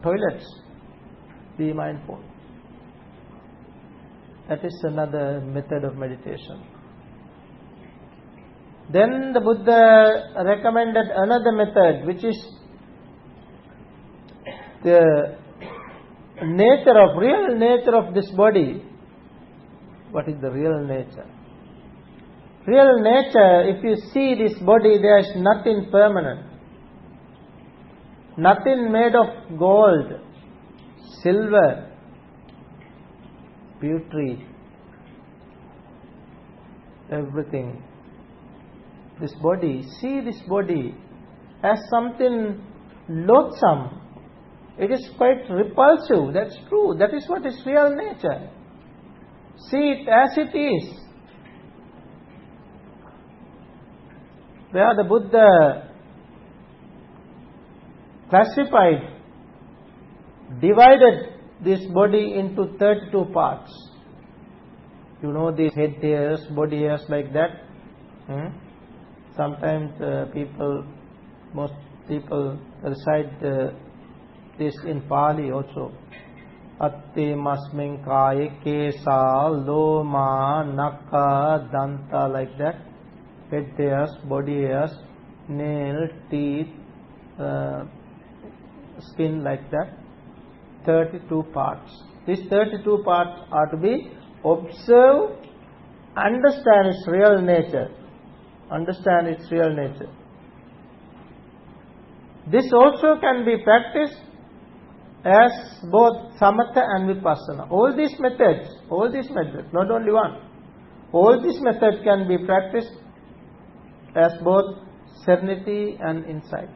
toilets, be mindful. That is another method of meditation. Then the Buddha recommended another method, which is the real nature of this body. What is the real nature? Real nature, if you see this body, there is nothing permanent. Nothing made of gold, silver, beauty, everything. This body, see this body as something loathsome. It is quite repulsive, that's true. That is what is real nature. See it as it is. Where the Buddha classified, divided this body into 32 parts. You know these head hairs, body hairs like that. Sometimes most people recite this in Pali also. Atte masmin kaya kesa loma naka danta, like that. Head hairs, body hairs, nail, teeth, skin, like that. 32 parts. These 32 parts are to be observed, understand its real nature. Understand its real nature. This also can be practiced as both Samatha and Vipassana. All these methods, not only one. All these methods can be practiced as both Serenity and insight.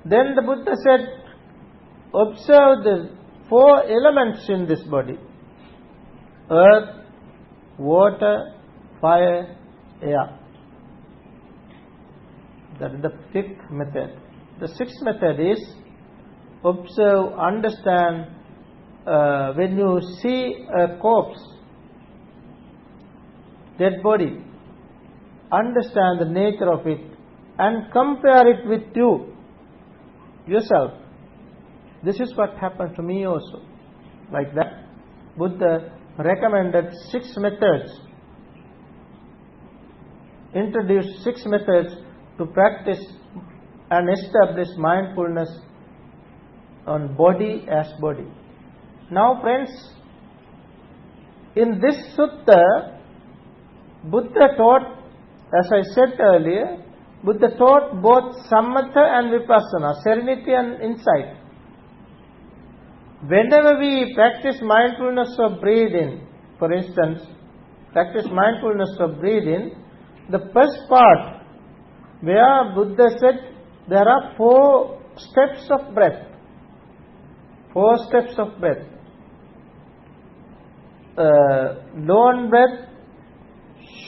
Then the Buddha said, observe the 4 elements in this body: earth, water, fire, air. That is the 5th method. The 6th method is observe, understand. When you see a corpse, dead body, understand the nature of it and compare it with yourself. This is what happened to me also. Like that, Buddha recommended 6 methods. introduced 6 methods to practice and establish mindfulness on body as body. Now friends, in this sutta, Buddha taught, as I said earlier, Buddha taught both Samatha and Vipassana, serenity and insight. Whenever we practice mindfulness of breathing, for instance, practice mindfulness of breathing, the first part where Buddha said there are 4 steps of breath. 4 steps of breath. Long breath,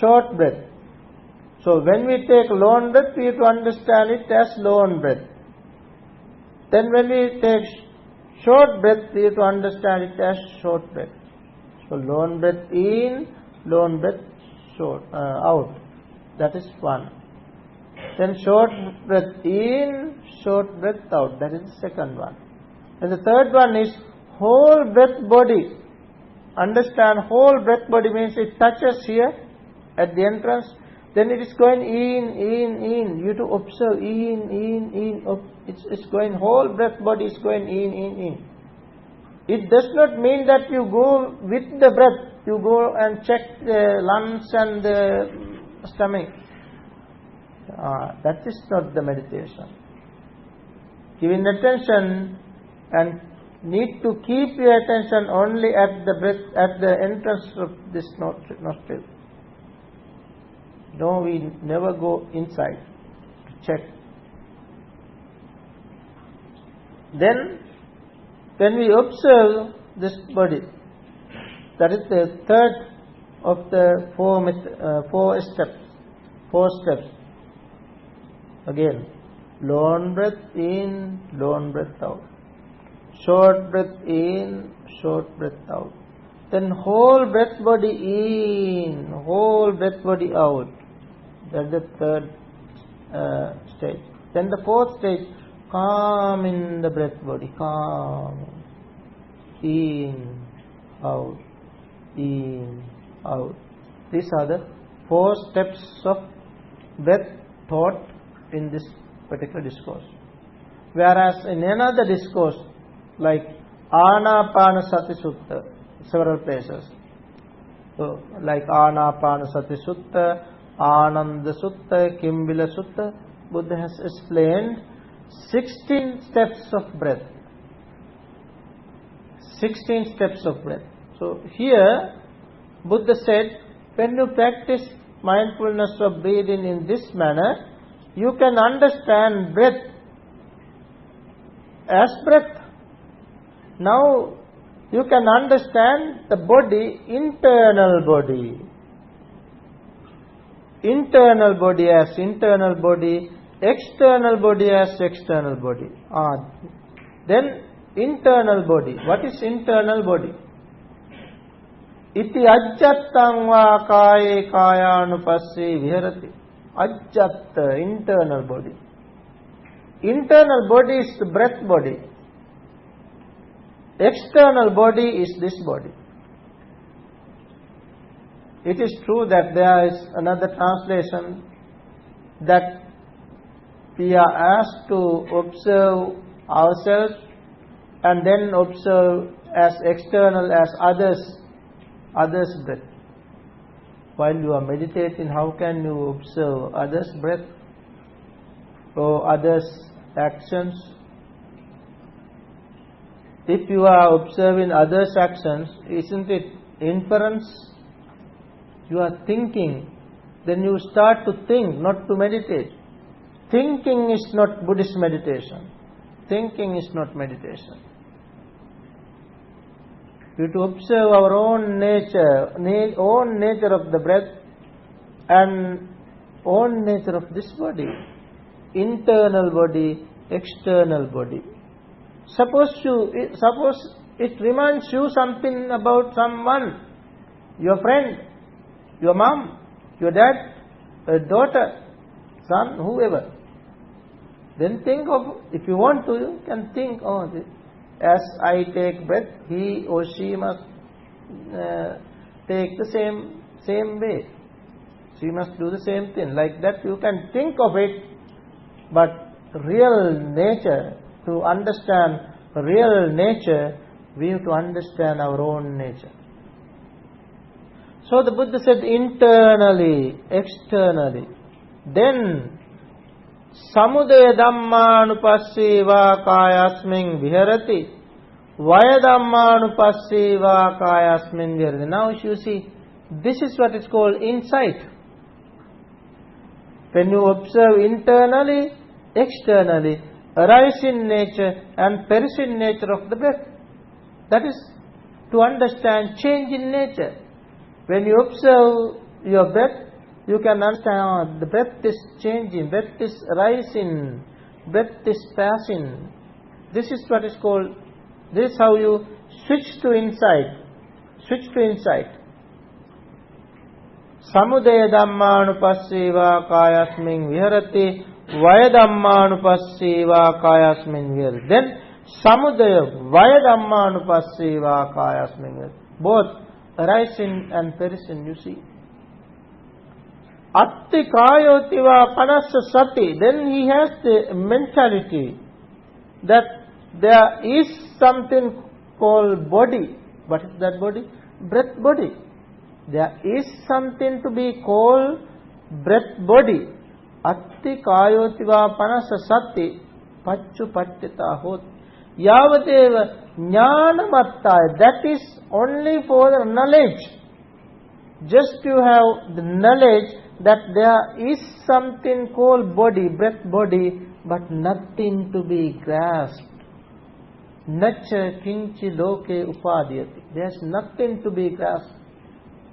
short breath. So when we take long breath, we have to understand it as long breath. Then when we take short breath, we have to understand it as short breath. So long breath in, long breath out. That is one. Then short breath in, short breath out. That is the second one. And the third one is whole breath body. Understand, whole breath body means it touches here at the entrance. Then it is going in. You have to observe in. It's going, whole breath body is going in. It does not mean that you go with the breath. You go and check the lungs and the stomach. That is not the meditation. Giving attention and need to keep your attention only at the breath, at the entrance of this nostril. No, we never go inside to check. Then, when we observe this body, that is the third of the 4 steps. 4 steps. Again, long breath in, long breath out. Short breath in, short breath out. Then whole breath body in, whole breath body out. That's the third stage. Then the 4th stage, calm in the breath body, calm. In, out, in, out. These are the 4 steps of breath taught in this particular discourse. Whereas in another discourse, like Anapanasati Sutta, several places. So, like Anapanasati Sutta, Ananda Sutta, Kimbila Sutta, Buddha has explained 16 steps of breath. 16 steps of breath. So here, Buddha said, when you practice mindfulness of breathing in this manner, you can understand breath as breath. Now, you can understand the body, internal body. Internal body as internal body, external body as external body. Then, internal body. What is internal body? Iti ajjattang va kaye kayanupasse viharati. Ajjatta, internal body. Internal body is the breath body. External body is this body. It is true that there is another translation that we are asked to observe ourselves and then observe as external as others' breath. While you are meditating, how can you observe others' breath or others' actions? If you are observing others' actions, isn't it inference? You are thinking, then you start to think, not to meditate. Thinking is not Buddhist meditation. Thinking is not meditation. We have to observe our own nature of the breath and own nature of this body. Internal body, external body. Suppose it reminds you something about someone, your friend, your mom, your dad, a daughter, son, whoever. Then think of, if you want to, you can think, as I take breath, he or she must take the same way. you must do the same thing. Like that you can think of it, but real nature, to understand real nature, we have to understand our own nature. So the Buddha said internally, externally. Then samudaya dhammanupasseva kayasmin viharati, vaya dhammanupasseva kayasmin viharati. Now you see, this is what is called insight. When you observe internally, externally, arising nature and perishing nature of the breath. That is to understand change in nature. When you observe your breath, you can understand the breath is changing, breath is rising, breath is passing. This is what is called, this is how you switch to insight. Switch to insight. Samudaya dhammanupasseva kayasmin viharati, vaya dhammanupasseva kayasmin viharati. Then samudaya, vaya dhammanupasseva kayasmin viharati. Both arising and perishing, you see. Atti kayotiva panassa sati. Then he has the mentality that there is something called body. What is that body? Breath body. There is something to be called breath body. Atti kayotiva panassa sati pachu pattita hot. Yavateva jnanamattaya. That is only for the knowledge. Just you have the knowledge that there is something called body, breath body, but nothing to be grasped. Nacha kinchi loke upadhyati. There is nothing to be grasped.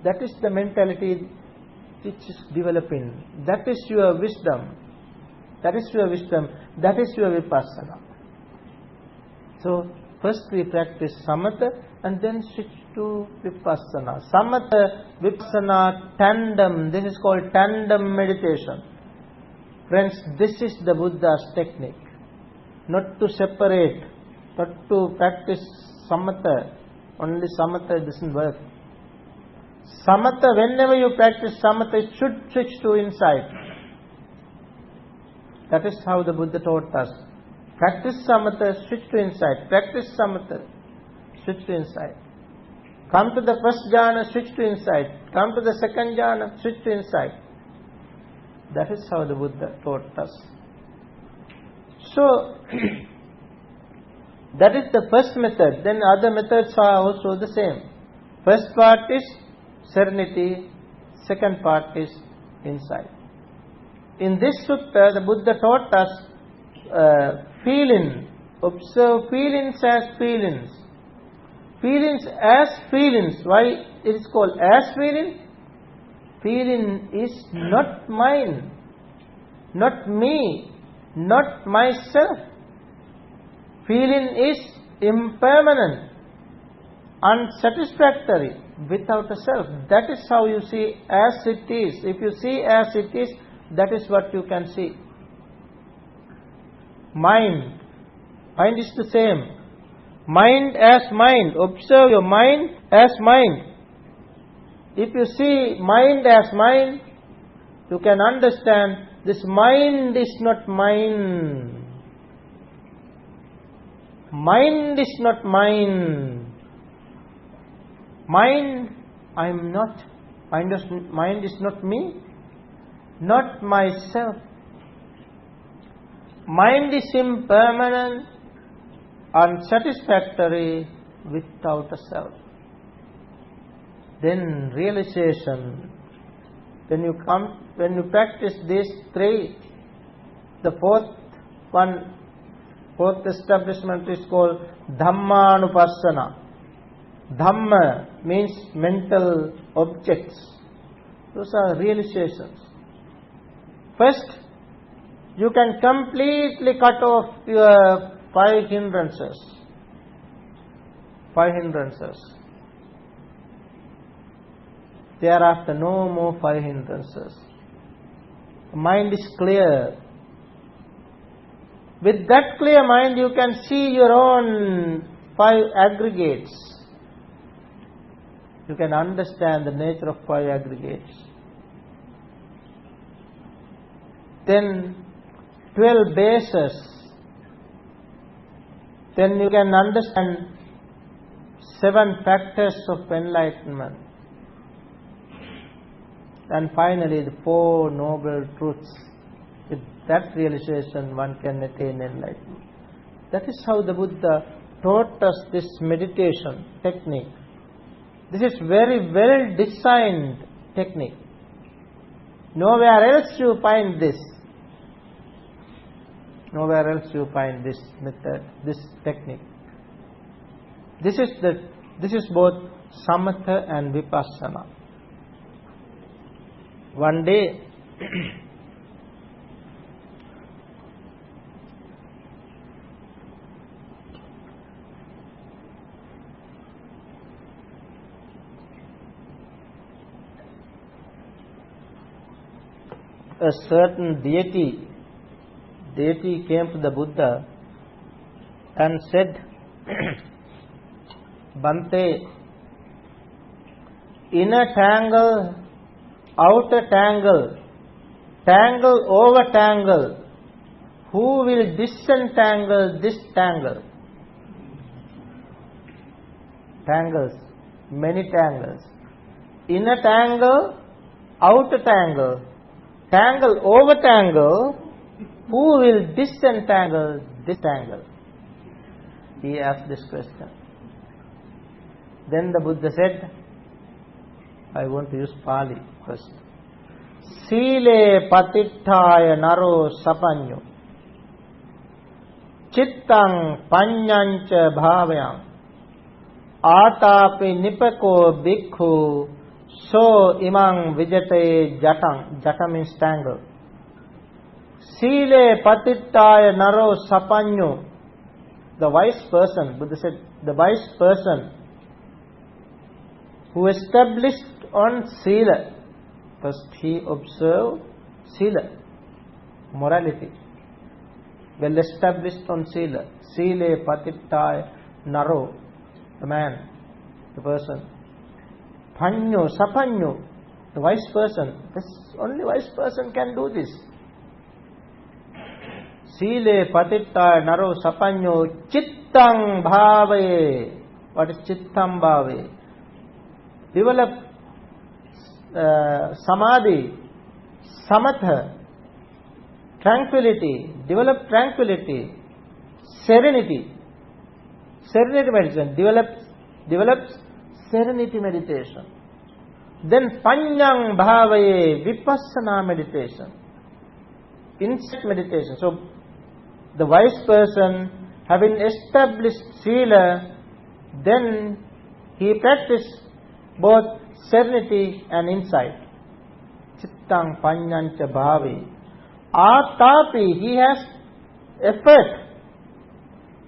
That is the mentality which is developing. That is your wisdom. That is your wisdom. That is your vipassana. So first we practice samatha and then switch to vipassana. Samatha, vipassana, tandem. This is called tandem meditation. Friends, this is the Buddha's technique. Not to separate, not to practice samatha. Only samatha doesn't work. Samatha, whenever you practice samatha, it should switch to insight. That is how the Buddha taught us. Practice samatha, switch to insight. Practice samatha, switch to insight. Come to the first jhana, switch to insight. Come to the second jhana, switch to insight. That is how the Buddha taught us. So, that is the first method. Then other methods are also the same. First part is serenity, second part is insight. In this sutta, the Buddha taught us feeling. Observe feelings as feelings. Feelings as feelings. Why it is called as feeling? Feeling is not mine, not me, not myself. Feeling is impermanent, unsatisfactory, without a self. That is how you see as it is. If you see as it is, that is what you can see. Mind. Mind is the same. Mind as mind. Observe your mind as mind. If you see mind as mind, you can understand this mind is not mine. Mind is not mine. Mind, I am not. Mind is not me, not myself. Mind is impermanent, unsatisfactory, without a self. Then realization. When you practice these three, the fourth establishment is called Dhammanupassana. Dhamma means mental objects. Those are realizations. First, you can completely cut off your 5 hindrances. 5 hindrances. Thereafter, no more 5 hindrances. The mind is clear. With that clear mind, you can see your own 5 aggregates. You can understand the nature of 5 aggregates. then 12 bases, then you can understand 7 factors of enlightenment. And finally, the 4 noble truths. With that realization, one can attain enlightenment. That is how the Buddha taught us this meditation technique. This is very well designed technique. Nowhere else you find this. Nowhere else you find this method, this technique. This is both Samatha and Vipassana. One day, a certain deity came to the Buddha and said, Bhante, inner tangle, outer tangle, tangle over tangle, who will disentangle this tangle? Tangles, many tangles. Inner tangle, outer tangle, tangle over tangle, who will disentangle this tangle? He asked this question. Then the Buddha said, I want to use Pali first. Sile patittaya naro sapanyo chittang panyancha bhavayam atapi nipako bhikkhu so imang vijate jatam. Jatam means tangle. Sile patittaya naro sapanyo. The wise person, Buddha said, the wise person who established on sila. First he observed sila, morality. Well established on sila. Sile patittaya naro, the man, the person. Panyo, sapanyo, the wise person. This only wise person can do this. Sile patittaya naro sapanyo chittang bhavaye. What is chittam bhavaye? Develop samadhi, samatha, tranquility, develop tranquility, serenity, serenity meditation, develops serenity meditation. Then panyang bhavaye, vipassana meditation, insight meditation. So the wise person, having established sila, then he practiced both serenity and insight. Chittang panyancha bhavi. Atapi, he has effort.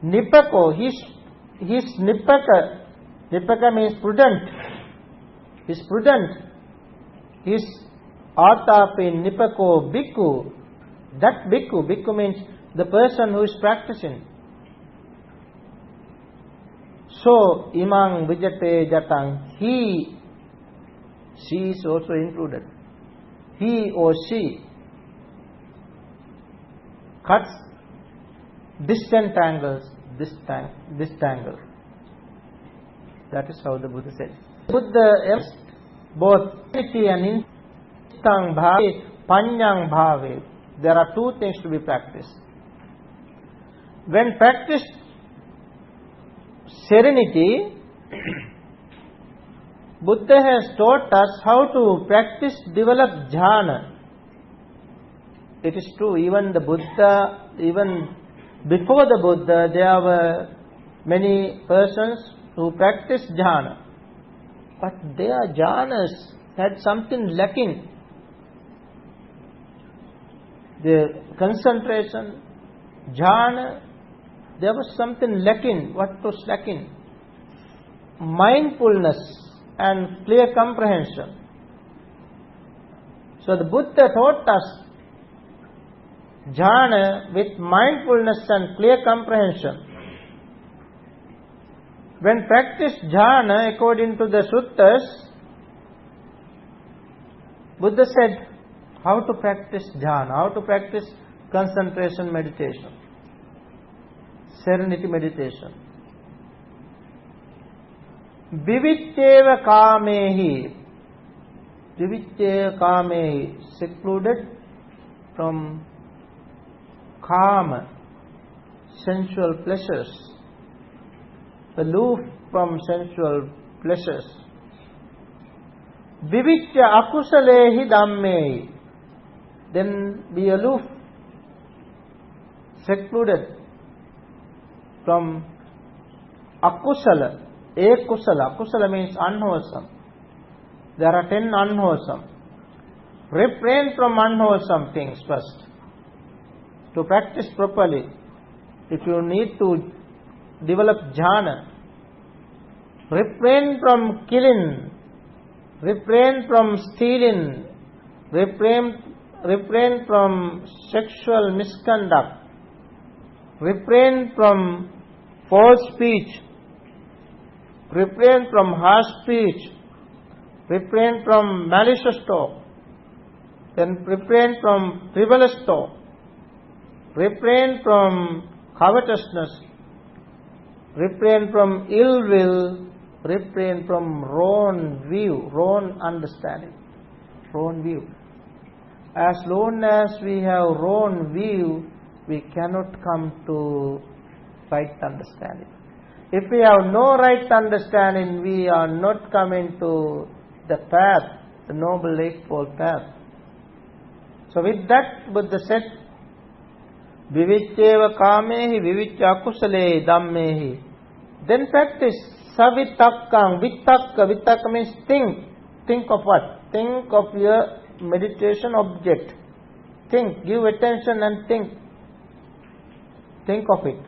Nipako, he's nipaka. Nipaka means prudent. He's prudent. He's atapi nipako bhikkhu. That bhikkhu means the person who is practicing. So, imang vijate jatang, she is also included. He or she cuts, disentangles this tangle. That is how the Buddha said. Buddha emphasized both unity and instang bhave, panyang bhave. There are 2 things to be practiced. When practiced serenity, Buddha has taught us how to practice, develop jhana. It is true, even before the Buddha, there were many persons who practiced jhana. But their jhanas had something lacking. The concentration, jhana, there was something lacking. What was lacking? Mindfulness and clear comprehension. So the Buddha taught us jhana with mindfulness and clear comprehension. When practiced jhana according to the suttas, Buddha said, how to practice jhana, how to practice concentration meditation, serenity meditation. Vivitteva kamehi, secluded from kama, sensual pleasures, aloof from sensual pleasures. Vivicca akusalehi dhammehi, then be aloof, secluded from akusala. Ekusala, akusala means unwholesome. There are 10 unwholesome. Refrain from unwholesome things first. To practice properly, if you need to develop jhana, refrain from killing, refrain from stealing, refrain from sexual misconduct, refrain from false speech, refrain from harsh speech, refrain from malicious talk, then refrain from frivolous talk, refrain from covetousness, refrain from ill will, refrain from wrong view, wrong understanding, wrong view. As long as we have wrong view, we cannot come to right understanding. If we have no right understanding, we are not coming to the path, the Noble Eightfold Path. So with that, Buddha said, Vivicceva kamehi, vivicca akusalehi dhammehi. Then practice savitakkam, vitakka means think. Think of what? Think of your meditation object. Think, give attention and think. Think of it.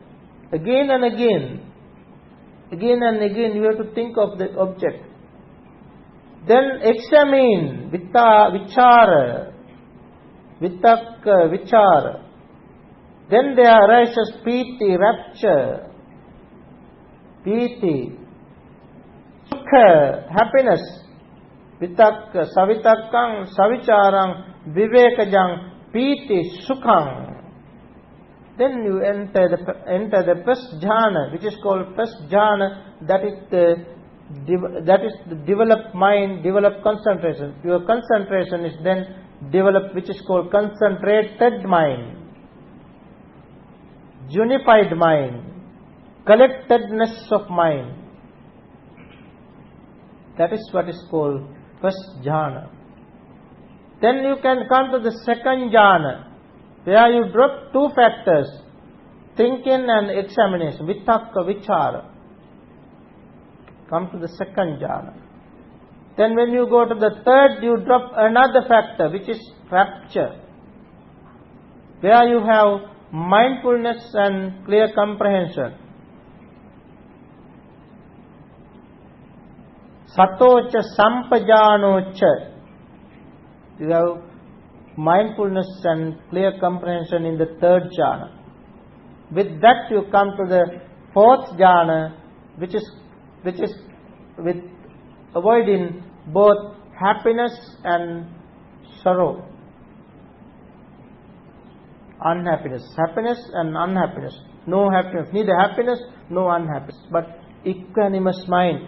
Again and again. Again and again you have to think of the object. Then examine, vichara, vitakka, vichara. Then there arises piti, rapture, piti, sukha, happiness, vitakka, savitakkam, savicharam, vivekajam, piti, sukham. Then you enter the first jhana, which is called first jhana, that is the developed mind, developed concentration. Your concentration is then developed, which is called concentrated mind, unified mind, collectedness of mind. That is what is called first jhana. Then you can come to the second jhana, where you drop 2 factors, thinking and examination, vitakka, vichara. Come to the second jhana. Then when you go to the third, you drop another factor, which is rapture, where you have mindfulness and clear comprehension. Satocha sampajanocha. You have mindfulness and clear comprehension in the third jhana. With that you come to the fourth jhana, which is with avoiding both happiness and sorrow, unhappiness, happiness and unhappiness. No happiness, neither happiness, no unhappiness, but equanimous mind.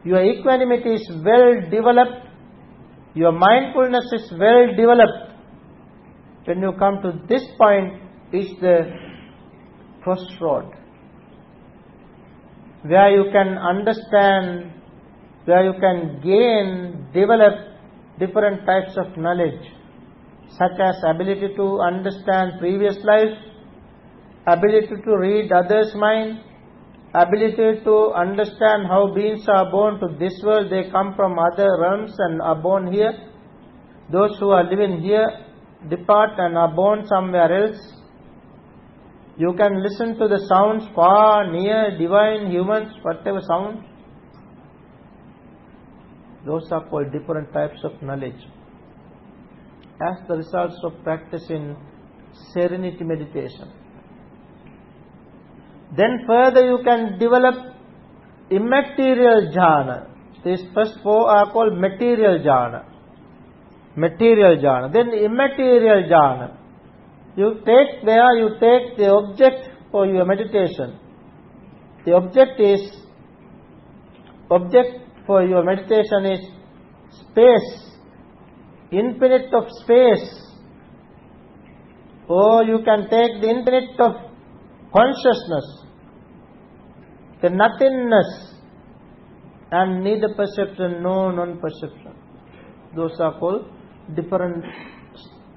Your equanimity is well developed. Your mindfulness is well developed. When you come to this point, is the crossroad, where you can understand, where you can gain, develop different types of knowledge, such as ability to understand previous lives, ability to read others' mind, ability to understand how beings are born to this world, they come from other realms and are born here. Those who are living here depart and are born somewhere else. You can listen to the sounds far, near, divine, humans, whatever sound. Those are called different types of knowledge, as the results of practicing serenity meditation. Then further you can develop immaterial jhana. These first 4 are called material jhana. material jhana. Then immaterial jhana. You take the object for your meditation. The object for your meditation is space, infinite of space. Or you can take the infinite of consciousness, the nothingness, and neither perception, no non-perception. Those are called different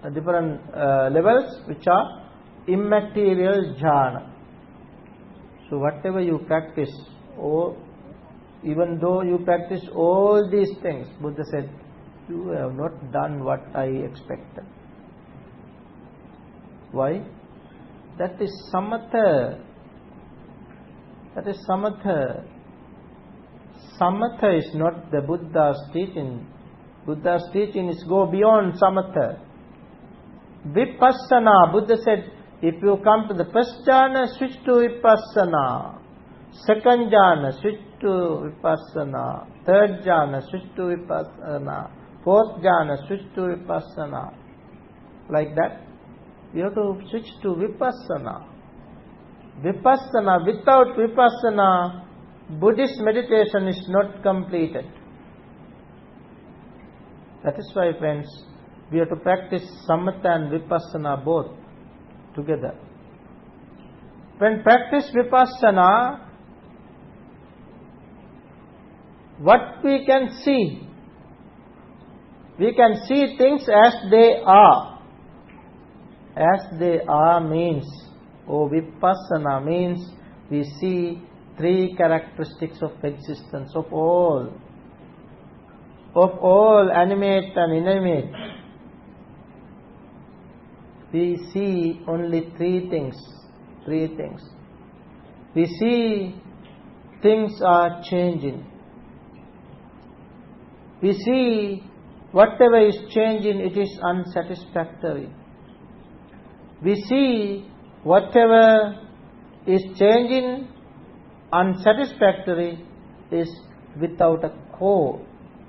levels, which are immaterial jhana. So whatever you practice, or even though you practice all these things, Buddha said, you have not done what I expected. Why? That is samatha. That is samatha. Samatha is not the Buddha's teaching. Buddha's teaching is go beyond samatha. Vipassana, Buddha said, if you come to the first jhana, switch to vipassana. Second jhana, switch to vipassana. Third jhana, switch to vipassana. Fourth jhana, switch to vipassana. Like that. You have to switch to vipassana. Vipassana, without vipassana, Buddhist meditation is not completed. That is why, friends, we have to practice samatha and vipassana both together. When practice vipassana, what we can see? We can see things as they are. As they are means, vipassana means we see three characteristics of existence of all animate and inanimate. We see only three things. We see things are changing. We see whatever is changing, it is unsatisfactory. We see whatever is changing, unsatisfactory, is without a core,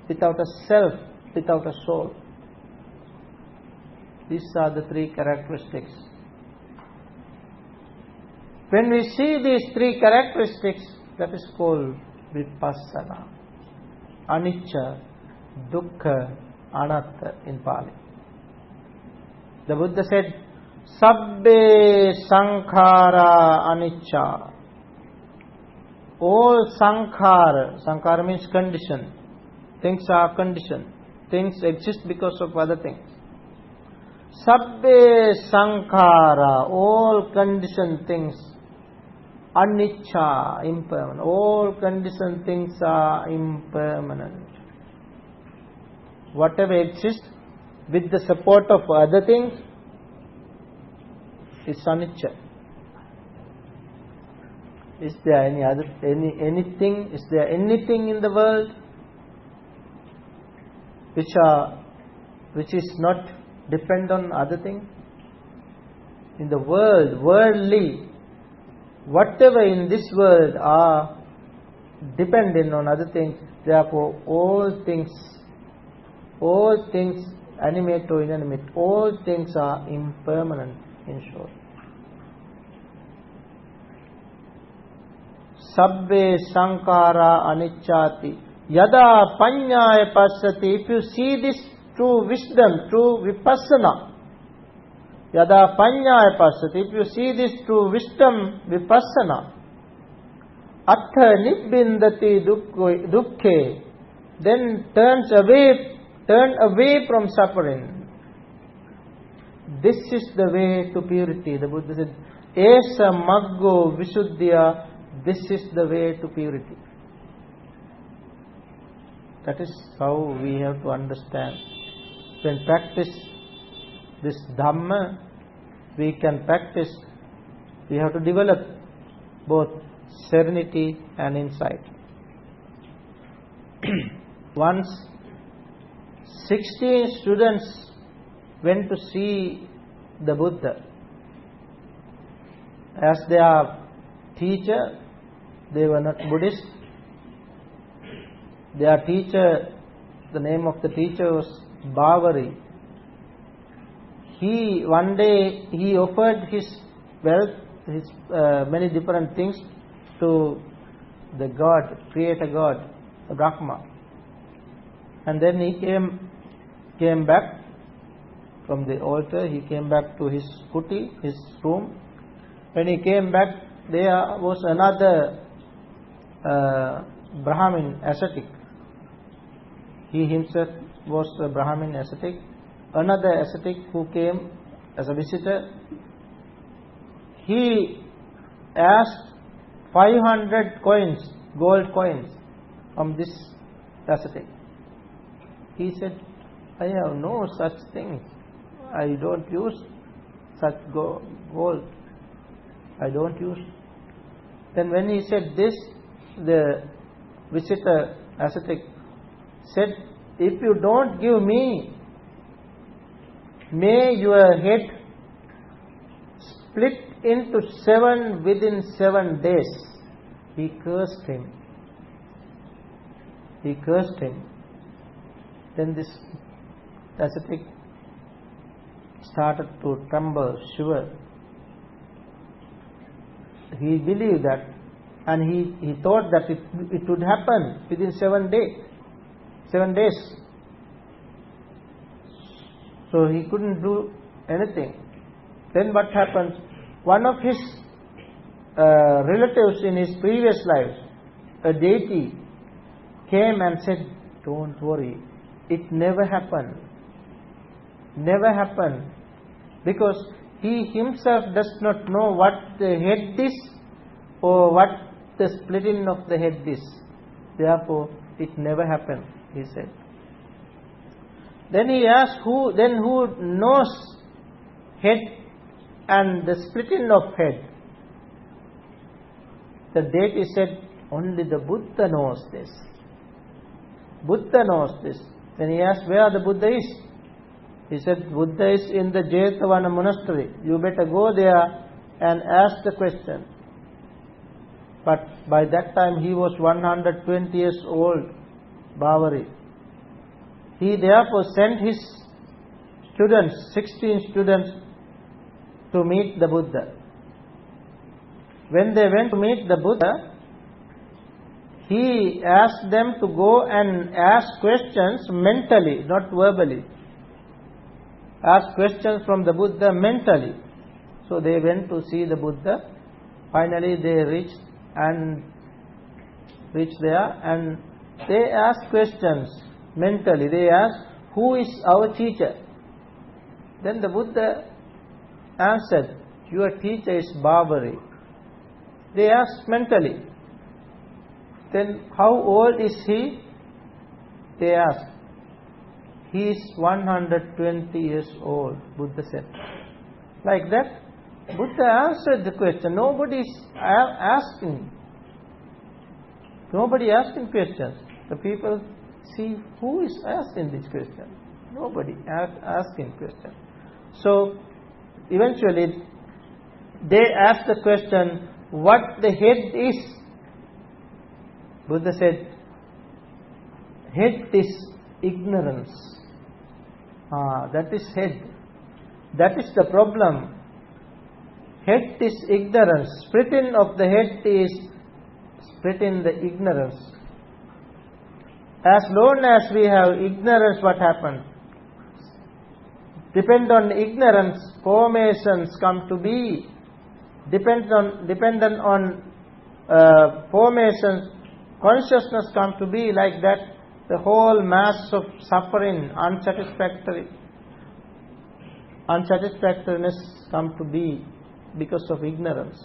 without a self, without a soul. These are the three characteristics. When we see these three characteristics, that is called vipassana. Anicca, dukkha, anatta in Pali. The Buddha said, Sabbe sankhara anicca. All sankhara means condition. Things are conditioned. Things exist because of other things. Sabbe sankhara, all conditioned things. Anicca, impermanent. All conditioned things are impermanent. Whatever exists with the support of other things is anicca. Is there anything? Is there anything in the world which is not depend on other things? In the world, worldly, whatever in this world are dependent on other things. Therefore, all things, animate or inanimate, all things are impermanent. In short, Sabbe sankhara anicchati yada panyaya passati. If you see this through wisdom, through vipassana, yada panyaya passati, if you see this through wisdom, vipassana, atha nibbindati dukkhe, then turn away from suffering. This is the way to purity. The Buddha said, Esa maggo visuddhya. This is the way to purity. That is how we have to understand. When practice this Dhamma, we have to develop both serenity and insight. Once 16 students went to see the Buddha. As their teacher, they were not Buddhist. Their teacher, the name of the teacher was Bavari. One day he offered his wealth, his many different things to the God, creator God, Brahma. And then he came back from the altar. He came back to his kuti, his room. When he came back, there was another Brahmin ascetic. He himself was a Brahmin ascetic. Another ascetic who came as a visitor. He asked 500 coins, gold coins, from this ascetic. He said, I have no such things. I don't use such gold. I don't use. Then when he said this, the visitor ascetic said, if you don't give me, may your head split into 7 within 7 days. He cursed him. He cursed him. Then this ascetic started to tremble, shiver. He believed that, and he thought that it would happen within 7 days. So he couldn't do anything. Then what happened? One of his relatives in his previous life, a deity, came and said, don't worry, it never happened. Never happened. Because he himself does not know what the head is or what the splitting of the head is. Therefore, it never happened, he said. Then he asked, who knows head and the splitting of head? The deity said, only the Buddha knows this. Buddha knows this. Then he asked, where the Buddha is? He said, Buddha is in the Jetavana monastery. You better go there and ask the question. But by that time he was 120 years old, Bavari. He therefore sent his students, 16 students, to meet the Buddha. When they went to meet the Buddha, he asked them to go and ask questions mentally, not verbally. Ask questions from the Buddha mentally. So they went to see the Buddha. Finally they reached there and they asked questions mentally. They asked, who is our teacher? Then the Buddha answered, your teacher is Bavari. They asked mentally. Then how old is he? They asked. He is 120 years old, Buddha said. Like that, Buddha answered the question. Nobody is asking. Nobody asking questions. The people see who is asking this question. Nobody asking question. So eventually they asked the question, what the head is? Buddha said, head is ignorance. That is head. That is the problem. Head is ignorance. Splitting of the head is splitting the ignorance. As long as we have ignorance, what happens? Depend on ignorance, formations come to be. Dependent on formations, consciousness come to be. Like that, the whole mass of suffering, unsatisfactoriness come to be because of ignorance.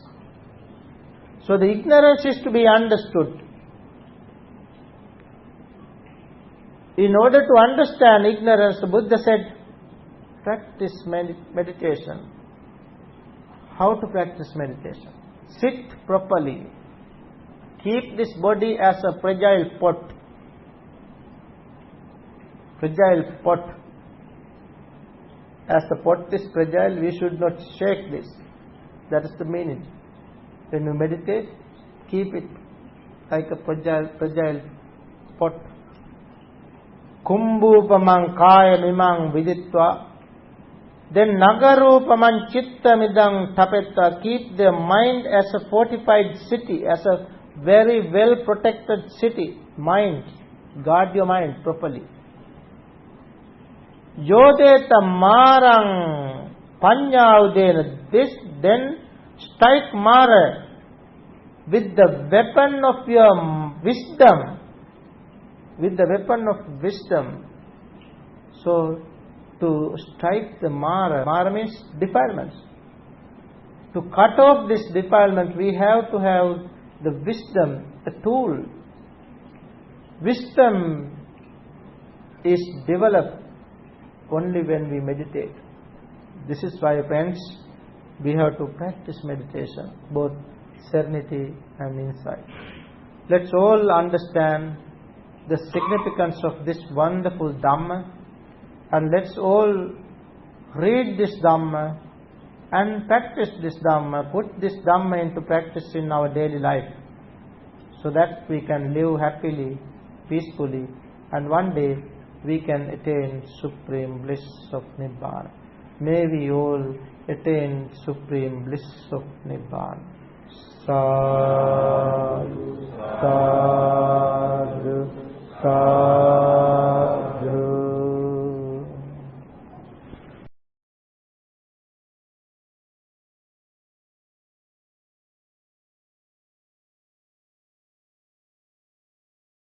So the ignorance is to be understood. In order to understand ignorance, the Buddha said, practice meditation. How to practice meditation? Sit properly. Keep this body as a fragile pot. Fragile pot. As the pot is fragile, we should not shake this. That is the meaning. When you meditate, keep it like a fragile pot. kumbupamang kaya mimang viditva. Then nagarupamang chittamidang tapetta. Keep the mind as a fortified city, as a very well protected city. Mind. Guard your mind properly. Yodeta marang panyaudena. This then strike Mara with the weapon of your wisdom. With the weapon of wisdom. So, to strike the Mara means defilements. To cut off this defilement, we have to have the wisdom, a tool. Wisdom is developed only when we meditate. This is why, friends, we have to practice meditation, both serenity and insight. Let's all understand the significance of this wonderful Dhamma, and let's all read this Dhamma and practice this Dhamma, put this Dhamma into practice in our daily life, so that we can live happily, peacefully, and one day we can attain supreme bliss of Nibbana. May we all attain supreme bliss of Nibbana.